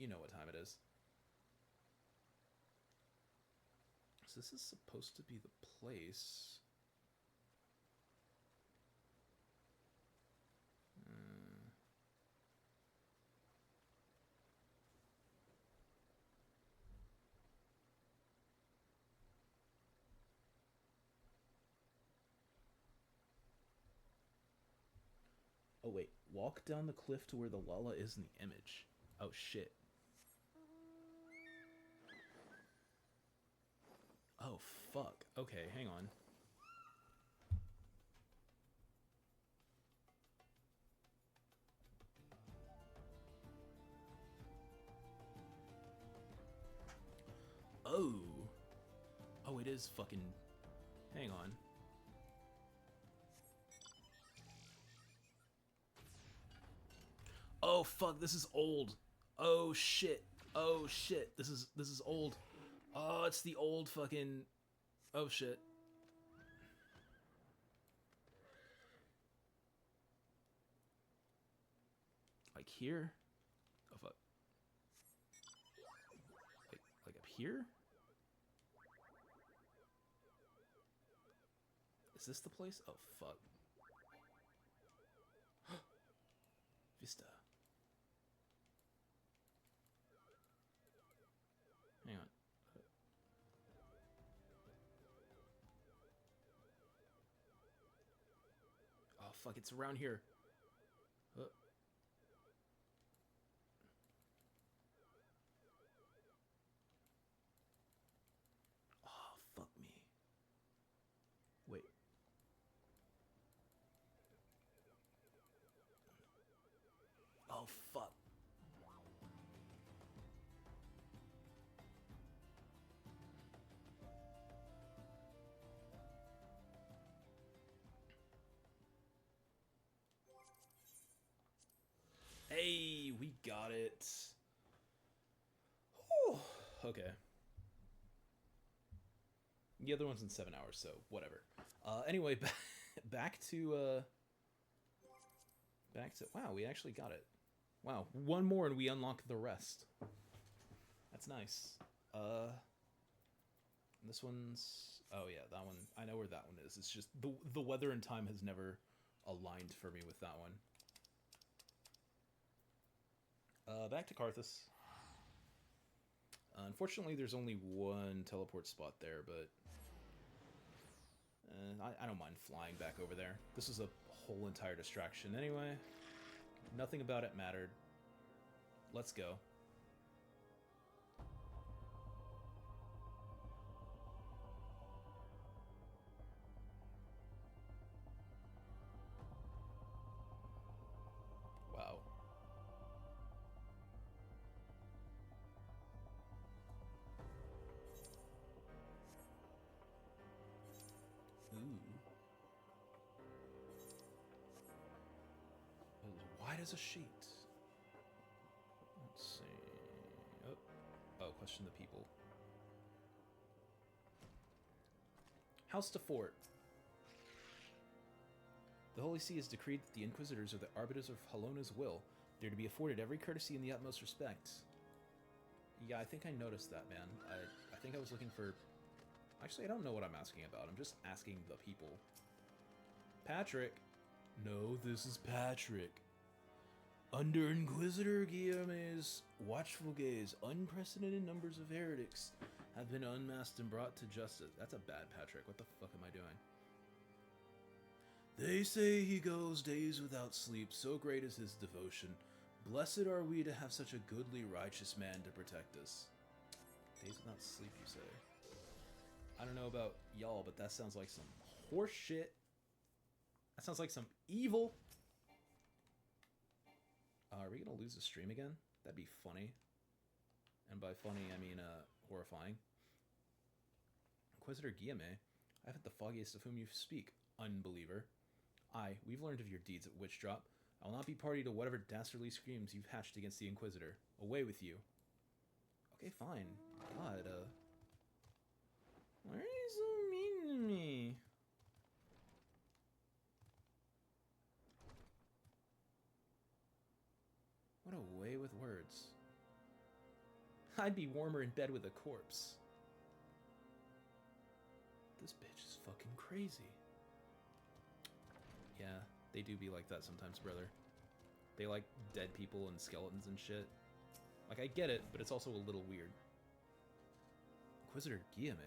know what time it is. So this is supposed to be the place. Oh wait, walk down the cliff to where the Lala is in the image. Oh shit. Oh fuck. Okay, hang on. Oh. Oh, it is fucking... Hang on. Oh fuck, this is old. Oh shit. Oh shit. This is old. Oh, it's the old fucking... Oh shit. Like here? Oh fuck. Like up here? Is this the place? Oh fuck. Vista. Hang on. Oh fuck, it's around here. Oh fuck me. Wait. Oh fuck. Hey, we got it. Whew. Okay. The other one's in 7 hours, so whatever. Anyway, back to wow, we actually got it. Wow, one more and we unlock the rest. That's nice. This one's... Oh yeah, that one. I know where that one is. It's just the weather and time has never aligned for me with that one. Back to Karthus. Unfortunately, there's only one teleport spot there, but I don't mind flying back over there. This is a whole entire distraction anyway. Nothing about it mattered. Let's go. Wow. Ooh. As wide as a sheet. Let's see. Oh, question the people. House to Fort. The Holy See has decreed that the Inquisitors are the arbiters of Halona's will. They're to be afforded every courtesy and the utmost respect. Yeah, I think I noticed that, man. I think I was looking for... Actually, I don't know what I'm asking about. I'm just asking the people. Patrick. No, this is Patrick. Under Inquisitor Guillaume's watchful gaze, unprecedented numbers of heretics have been unmasked and brought to justice. That's a bad Patrick. What the fuck am I doing? They say he goes days without sleep, so great is his devotion. Blessed are we to have such a goodly, righteous man to protect us. Days without sleep, you say? I don't know about y'all, but that sounds like some horse shit. That sounds like some evil. Are we gonna lose the stream again? That'd be funny. And by funny, I mean horrifying. Inquisitor Guillaume, I haven't the foggiest of whom you speak, unbeliever. Aye, we've learned of your deeds at Witchdrop. I will not be party to whatever dastardly screams you've hatched against the Inquisitor. Away with you. Okay, fine. God, why are you so mean to me? What a way with words. I'd be warmer in bed with a corpse. fucking crazy. Yeah, they do be like that sometimes, brother. They like dead people and skeletons and shit. Like, I get it, but it's also a little weird. Inquisitor Guillaume?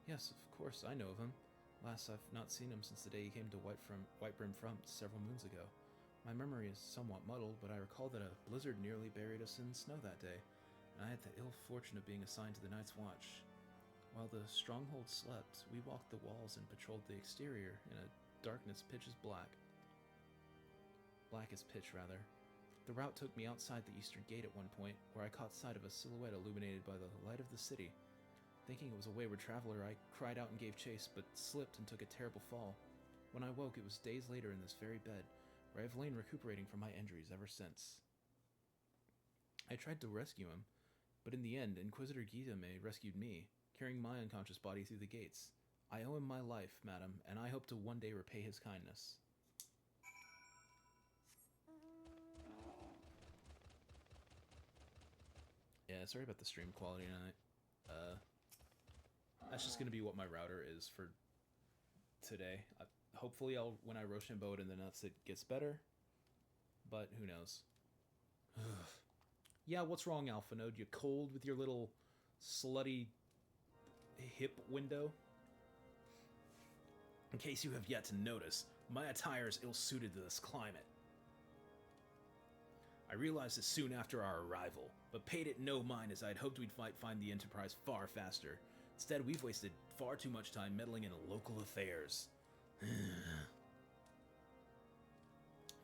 Yes, of course, I know of him. Last, I've not seen him since the day he came to Whitebrim Front several moons ago. My memory is somewhat muddled, but I recall that a blizzard nearly buried us in snow that day, and I had the ill fortune of being assigned to the Night's Watch. While the stronghold slept, we walked the walls and patrolled the exterior in a darkness pitch as black. Black as pitch, rather. The route took me outside the eastern gate at one point, where I caught sight of a silhouette illuminated by the light of the city. Thinking it was a wayward traveler, I cried out and gave chase, but slipped and took a terrible fall. When I woke, it was days later in this very bed, where I have lain recuperating from my injuries ever since. I tried to rescue him, but in the end, Inquisitor Guillaume rescued me, carrying my unconscious body through the gates. I owe him my life, madam, and I hope to one day repay his kindness. Yeah, sorry about the stream quality tonight. That's just gonna be what my router is for today. Hopefully, when I Rochambeau it in the nuts, it gets better. But who knows? Yeah, what's wrong, Alpha Node? You cold with your little slutty hip window? In case you have yet to notice, my attire is ill-suited to this climate. I realized this soon after our arrival, but paid it no mind as I'd hoped we might find the Enterprise far faster. Instead, we've wasted far too much time meddling in local affairs.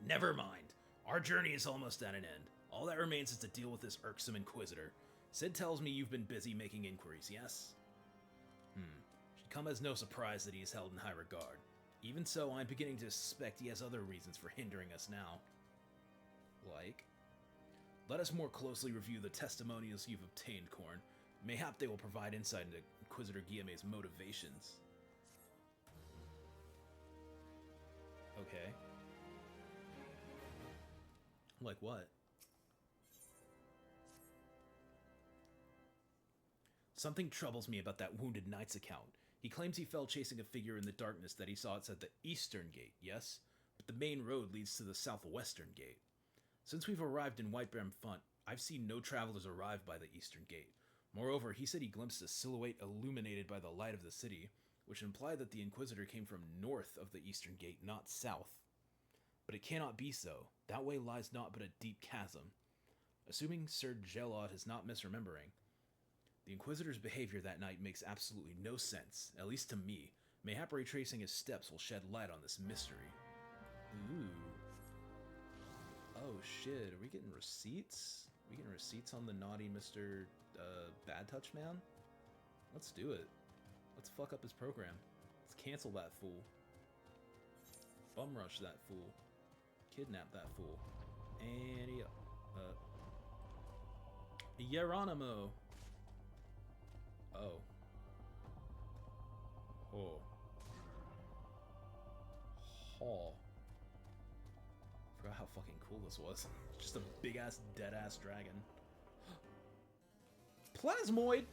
Never mind. Our journey is almost at an end. All that remains is to deal with this irksome Inquisitor. Sid tells me you've been busy making inquiries, yes? Should come as no surprise that he is held in high regard. Even so, I'm beginning to suspect he has other reasons for hindering us now. Like? Let us more closely review the testimonials you've obtained, Korn. Mayhap they will provide insight into Inquisitor Guillaume's motivations. Okay. Like what? Something troubles me about that Wounded Knight's account. He claims he fell chasing a figure in the darkness that he saw outside the eastern gate, yes? But the main road leads to the southwestern gate. Since we've arrived in Whitebrim Front, I've seen no travelers arrive by the eastern gate. Moreover, he said he glimpsed a silhouette illuminated by the light of the city, which implied that the Inquisitor came from north of the eastern gate, not south. But it cannot be so. That way lies naught but a deep chasm. Assuming Sir Gelod is not misremembering, the Inquisitor's behavior that night makes absolutely no sense, at least to me. Mayhap retracing his steps will shed light on this mystery. Ooh. Oh shit, are we getting receipts? Are we getting receipts on the naughty Mr. Bad Touch Man? Let's do it. Let's fuck up his program. Let's cancel that fool. Bum rush that fool. Kidnap that fool. And Geronimo. Oh. Oh. Hall. Forgot how fucking cool this was. Just a big ass dead ass dragon. Plasmoid!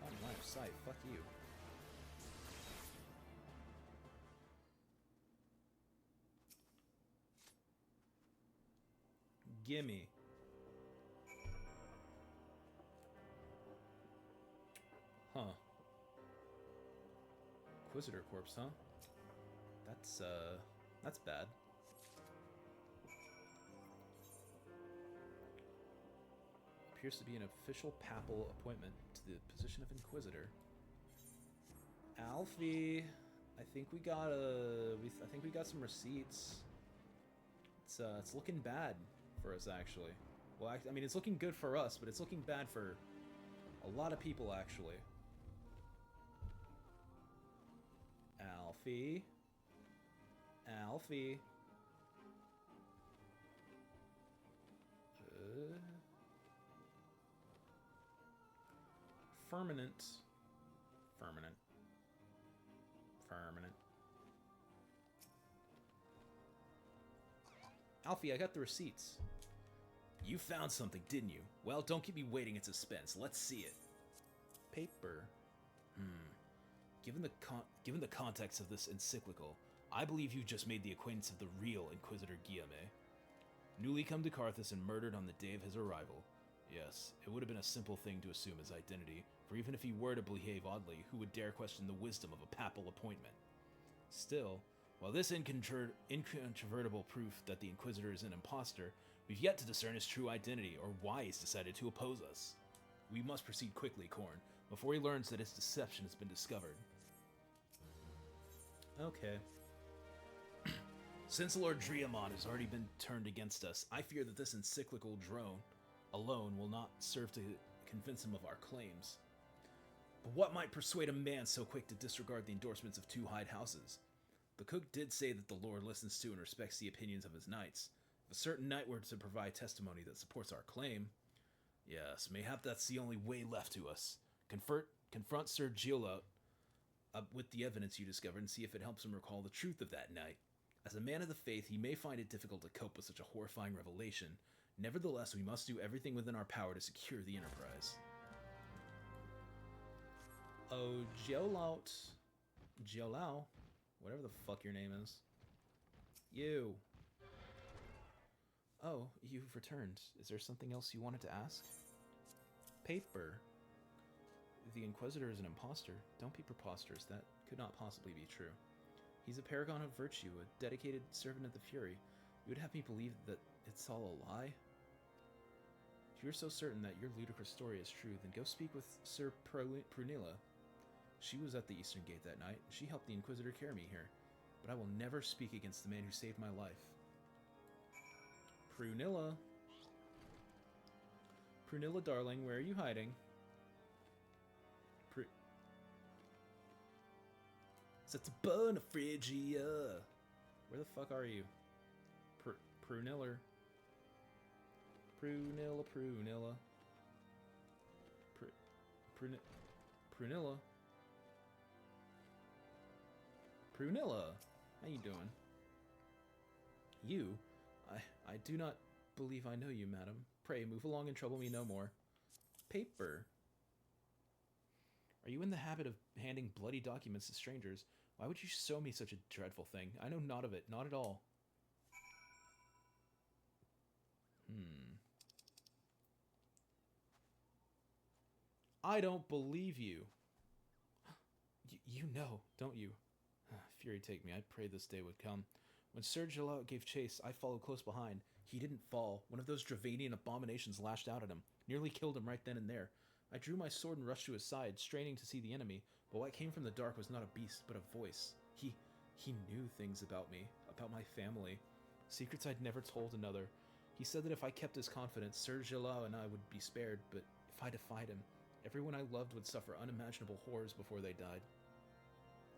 On line of sight, fuck you. Gimme. Huh. Inquisitor corpse, huh? That's bad. Appears to be an official papal appointment to the position of Inquisitor. Alfie, I think we got some receipts. It's looking bad for us, actually. Well, I mean, it's looking good for us, but it's looking bad for a lot of people, actually. Alfie. Alfie. Firmament. Firmament. Firmament. Alfie, I got the receipts. You found something, didn't you? Well, don't keep me waiting in suspense. Let's see it. Paper. Given the context of this encyclical, I believe you just made the acquaintance of the real Inquisitor Guillaume. Newly come to Carthus and murdered on the day of his arrival. Yes, it would have been a simple thing to assume his identity, for even if he were to behave oddly, who would dare question the wisdom of a papal appointment? Still, while this incontrovertible proof that the Inquisitor is an impostor, we've yet to discern his true identity or why he's decided to oppose us. We must proceed quickly, Korn, before he learns that his deception has been discovered. Okay. Since Lord Driamon has already been turned against us, I fear that this encyclical drone alone will not serve to convince him of our claims. But what might persuade a man so quick to disregard the endorsements of two high houses? The cook did say that the Lord listens to and respects the opinions of his knights. If a certain knight were to provide testimony that supports our claim, yes, mayhap that's the only way left to us. Confront Sir Giolot with the evidence you discovered and see if it helps him recall the truth of that night. As a man of the faith, he may find it difficult to cope with such a horrifying revelation. Nevertheless, we must do everything within our power to secure the Enterprise. Oh, Giolao, whatever the fuck your name is. You. Oh, you've returned. Is there something else you wanted to ask? Paper. The Inquisitor is an impostor. Don't be preposterous. That could not possibly be true. He's a paragon of virtue, a dedicated servant of the Fury. You would have me believe that it's all a lie? If you're so certain that your ludicrous story is true, then go speak with Sir Prunilla. She was at the Eastern Gate that night, and she helped the Inquisitor carry me here. But I will never speak against the man who saved my life. Prunilla. Prunilla, darling, where are you hiding? Satabona Phrygia. Where the fuck are you? Prunilla. Prunilla. Prunilla. How you doing? You? I do not believe I know you, madam. Pray, move along and trouble me no more. Paper. Are you in the habit of handing bloody documents to strangers? Why would you show me such a dreadful thing? I know not of it, not at all. I don't believe you. You know, don't you? Fury take me, I prayed this day would come. When Sir Giolot gave chase, I followed close behind. He didn't fall. One of those Dravanian abominations lashed out at him, nearly killed him right then and there. I drew my sword and rushed to his side, straining to see the enemy, but what came from the dark was not a beast, but a voice. He knew things about me, about my family, secrets I'd never told another. He said that if I kept his confidence, Sir Giolot and I would be spared, but if I defied him, everyone I loved would suffer unimaginable horrors before they died.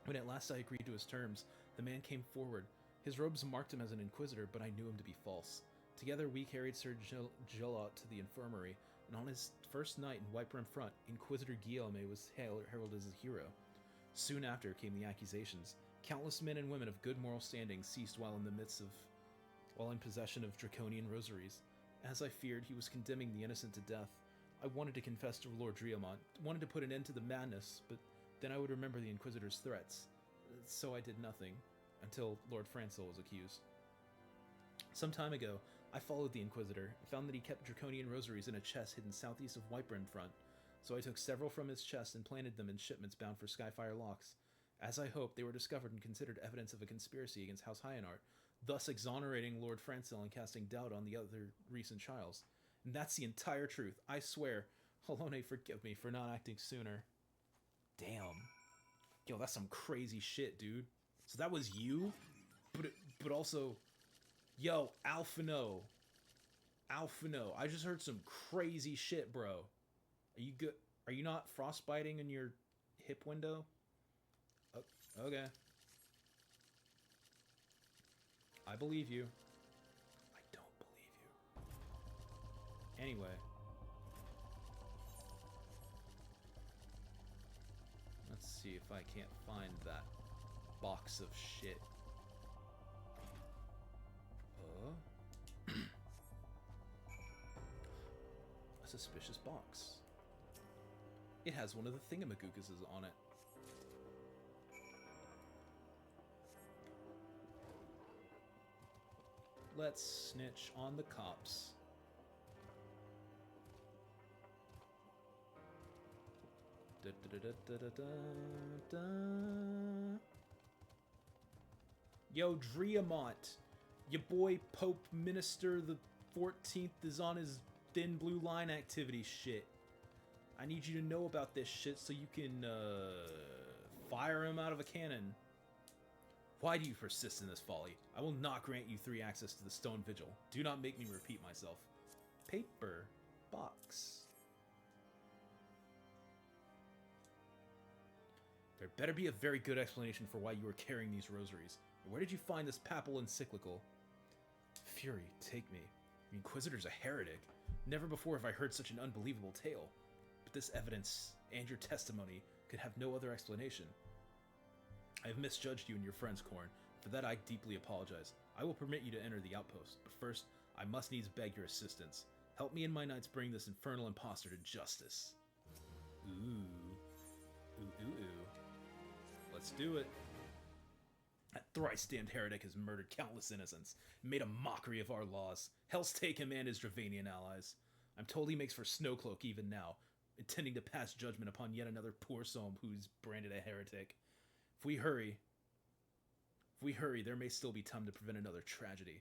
When at last I agreed to his terms, the man came forward. His robes marked him as an inquisitor, but I knew him to be false. Together we carried Sir Giolot to the infirmary, and on his first night in White Front, Inquisitor Guillaume was heralded as a hero. Soon after came the accusations. Countless men and women of good moral standing ceased while in possession of draconian rosaries. As I feared, he was condemning the innocent to death. I wanted to confess to Lord Driamon, wanted to put an end to the madness, but then I would remember the Inquisitor's threats. So I did nothing, until Lord Francil was accused. Some time ago, I followed the Inquisitor and found that he kept draconian rosaries in a chest hidden southeast of White Front, so I took several from his chest and planted them in shipments bound for Skyfire Locks. As I hoped, they were discovered and considered evidence of a conspiracy against House Hyanart, thus exonerating Lord Francil and casting doubt on the other recent trials. And that's the entire truth, I swear. Alone, forgive me for not acting sooner. Damn. Yo, that's some crazy shit, dude. So that was you? But also... Yo, Alphino. I just heard some crazy shit, bro. Are you good? Are you not frostbiting in your hip window? Oh, okay. I believe you. I don't believe you. Anyway. Let's see if I can't find that box of shit. A suspicious box. It has one of the thingamagookuses on it. Let's snitch on the cops. Da, da, da, da, da, da, da. Yo, Driamont, your boy Pope Minister the 14th is on his thin blue line activity shit. I need you to know about this shit so you can fire him out of a cannon. Why do you persist in this folly? I will not grant you 3 access to the Stone Vigil. Do not make me repeat myself. Paper box. There better be a very good explanation for why you are carrying these rosaries. Where did you find this papal encyclical? Fury, take me. The Inquisitor's a heretic. Never before have I heard such an unbelievable tale. But this evidence and your testimony could have no other explanation. I have misjudged you and your friends, Korn. For that I deeply apologize. I will permit you to enter the outpost, but first, I must needs beg your assistance. Help me and my knights bring this infernal impostor to justice. Ooh. Ooh, ooh, ooh. Let's do it. That thrice-damned heretic has murdered countless innocents, and made a mockery of our laws. Hell's take him and his Dravanian allies. I'm told he makes for Snowcloak even now, intending to pass judgment upon yet another poor soul who's branded a heretic. If we hurry, there may still be time to prevent another tragedy.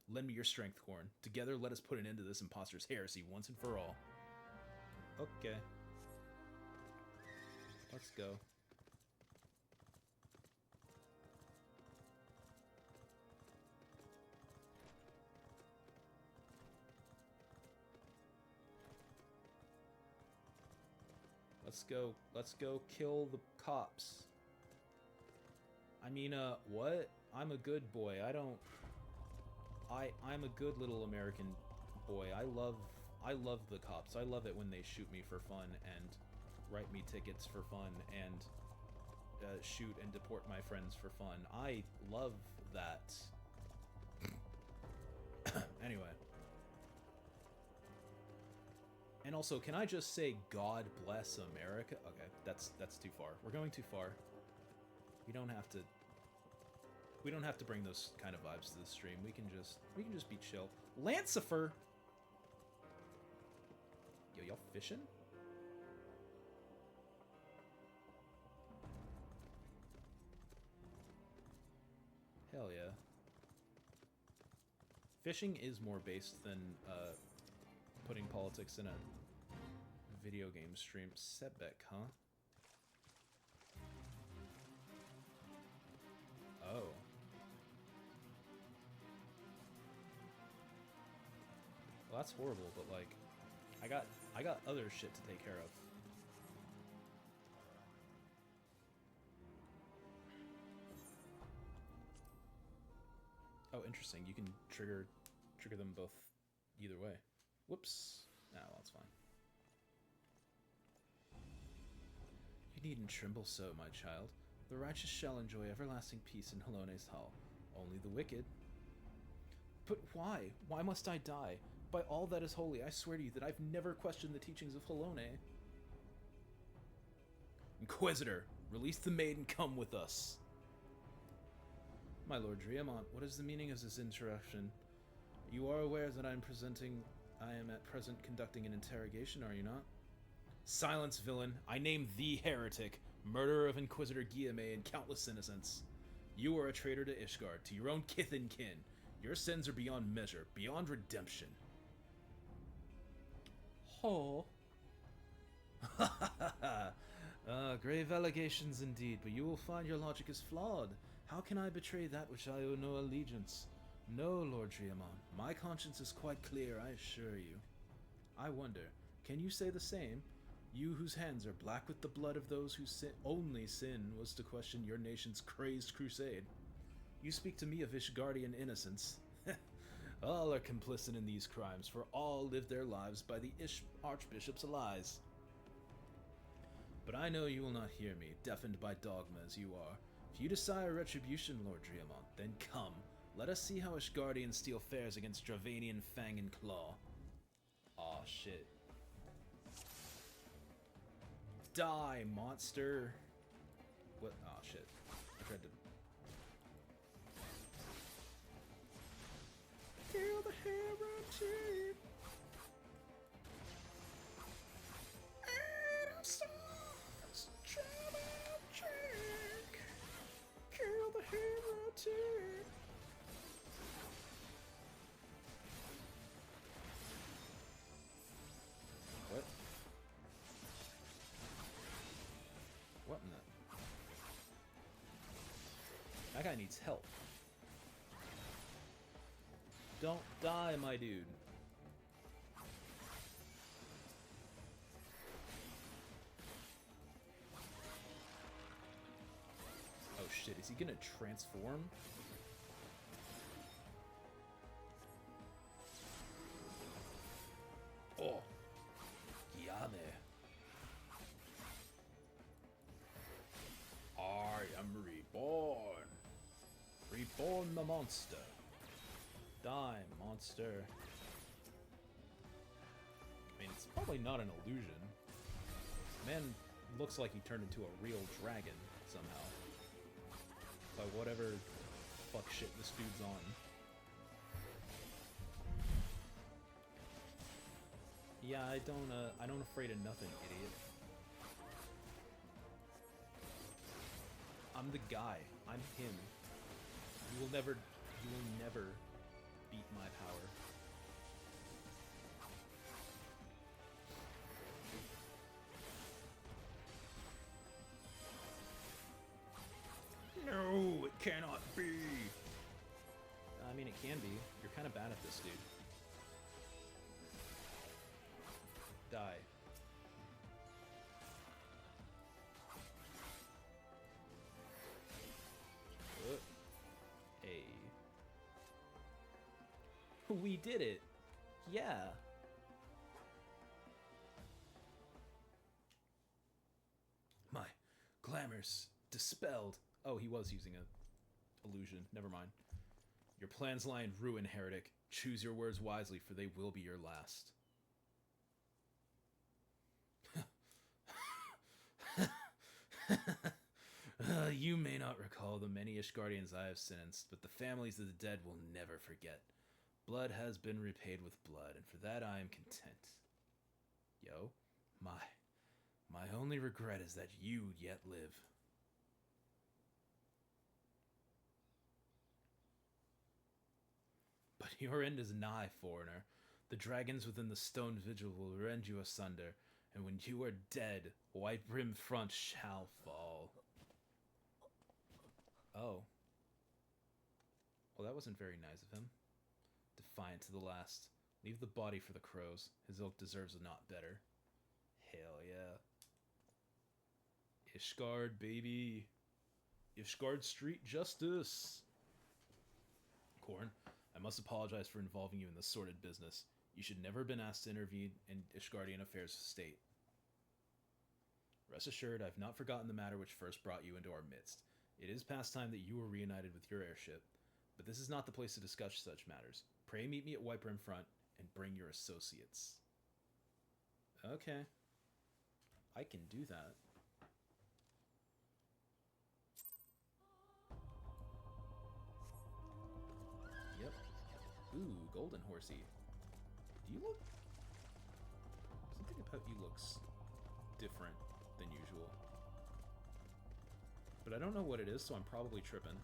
Lend me your strength, Korn. Together, let us put an end to this imposter's heresy once and for all. Okay. Let's go. Let's go kill the cops. I mean, what? I'm a good boy. I'm a good little American boy. I love the cops. I love it when they shoot me for fun and write me tickets for fun and shoot and deport my friends for fun. I love that. Anyway. And also, can I just say God bless America? Okay, that's too far. We're going too far. We don't have to bring those kind of vibes to the stream. We can just be chill. Lancifer. Yo, y'all fishing? Hell yeah. Fishing is more based than putting politics in a video game stream. Sebek, huh? Oh. Well, that's horrible, but like, I got other shit to take care of. Oh, interesting. You can trigger them both either way. Whoops. Nah, well, that's fine. You needn't tremble so, my child. The righteous shall enjoy everlasting peace in Halone's hall. Only the wicked. But why? Why must I die? By all that is holy, I swear to you that I've never questioned the teachings of Halone. Inquisitor, release the maid and come with us. My lord Driamont, what is the meaning of this interruption? You are aware that I am at present conducting an interrogation, are you not? Silence, villain. I name thee heretic, murderer of Inquisitor Guillaume and countless innocents. You are a traitor to Ishgard, to your own kith and kin. Your sins are beyond measure, beyond redemption. Oh. Grave allegations indeed, but you will find your logic is flawed. How can I betray that which I owe no allegiance? No, Lord Driamont, my conscience is quite clear, I assure you. I wonder, can you say the same? You whose hands are black with the blood of those whose only sin was to question your nation's crazed crusade. You speak to me of Ishgardian innocence. All are complicit in these crimes, for all live their lives by the Archbishop's lies. But I know you will not hear me, deafened by dogma as you are. If you desire retribution, Lord Driamont, then come. Let us see how Ishgardian steel fares against Dravanian fang and claw. Aw, shit. Die, monster! What? Aw, shit. I tried to... Kill the heretic. And stars, tragic. Kill the heretic. What? What in the... That guy needs help. Don't die, my dude. Oh shit, is he gonna transform? Oh. Yame. I am reborn. Reborn the monster. Die, monster. I mean, it's probably not an illusion. Man looks like he turned into a real dragon, somehow. By whatever fuck shit this dude's on. Yeah, I don't afraid of nothing, idiot. I'm the guy. I'm him. You will never beat my power. No, it cannot be. I mean, it can be. You're kind of bad at this, dude. Die. Hey. We did it. Yeah. My glamour's dispelled. Oh, he was using a illusion. Never mind. Your plans lie in ruin, heretic. Choose your words wisely, for they will be your last. You may not recall the many Ishgardians I have sentenced, but the families of the dead will never forget. Blood has been repaid with blood, and for that I am content. Yo, my only regret is that you yet live. But your end is nigh, foreigner. The dragons within the stone vigil will rend you asunder, and when you are dead, White Brim Front shall fall. Oh. Well, that wasn't very nice of him. Defiant to the last. Leave the body for the crows. His ilk deserves a not better. Hell yeah. Ishgard, baby. Ishgard Street Justice. Korn, I must apologize for involving you in this sordid business. You should never have been asked to intervene in Ishgardian affairs of state. Rest assured, I have not forgotten the matter which first brought you into our midst. It is past time that you were reunited with your airship, but this is not the place to discuss such matters. Pray meet me at White Brim Front and bring your associates. Okay. I can do that. Yep. Ooh, golden horsey. Do you look... Something about you looks different than usual. But I don't know what it is, so I'm probably tripping.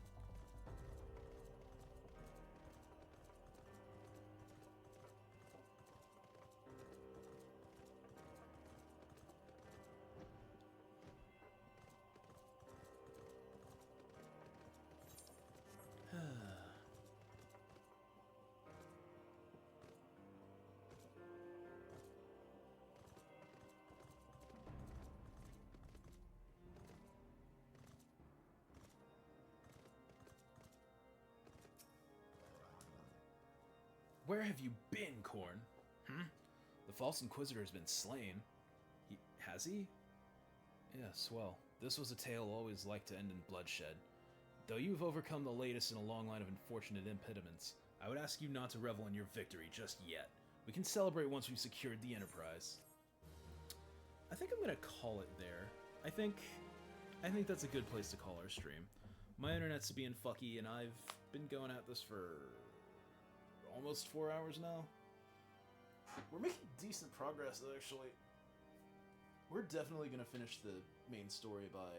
Where have you been, Korn? The false Inquisitor has been slain. Has he? Yes, well, this was a tale always like to end in bloodshed. Though you've overcome the latest in a long line of unfortunate impediments, I would ask you not to revel in your victory just yet. We can celebrate once we've secured the Enterprise. I think I'm gonna call it there. I think that's a good place to call our stream. My internet's being fucky, and I've been going at this for almost 4 hours now. We're making decent progress, actually. We're definitely going to finish the main story by...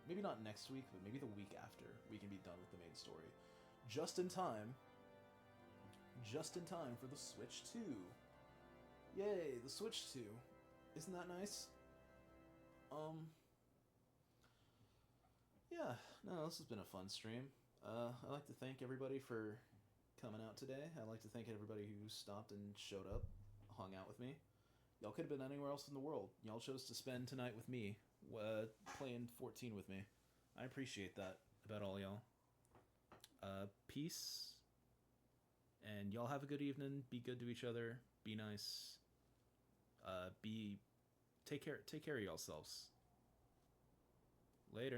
maybe not next week, but maybe the week after we can be done with the main story. Just in time for the Switch 2. Yay, the Switch 2. Isn't that nice? Yeah, no, this has been a fun stream. I'd like to thank everybody for coming out today. I'd like to thank everybody who stopped and showed up, hung out with me. Y'all could have been anywhere else in the world. Y'all chose to spend tonight with me, playing 14 with me. I appreciate that about all y'all. Peace. And y'all have a good evening. Be good to each other. Be nice. Take care of yourselves. Later.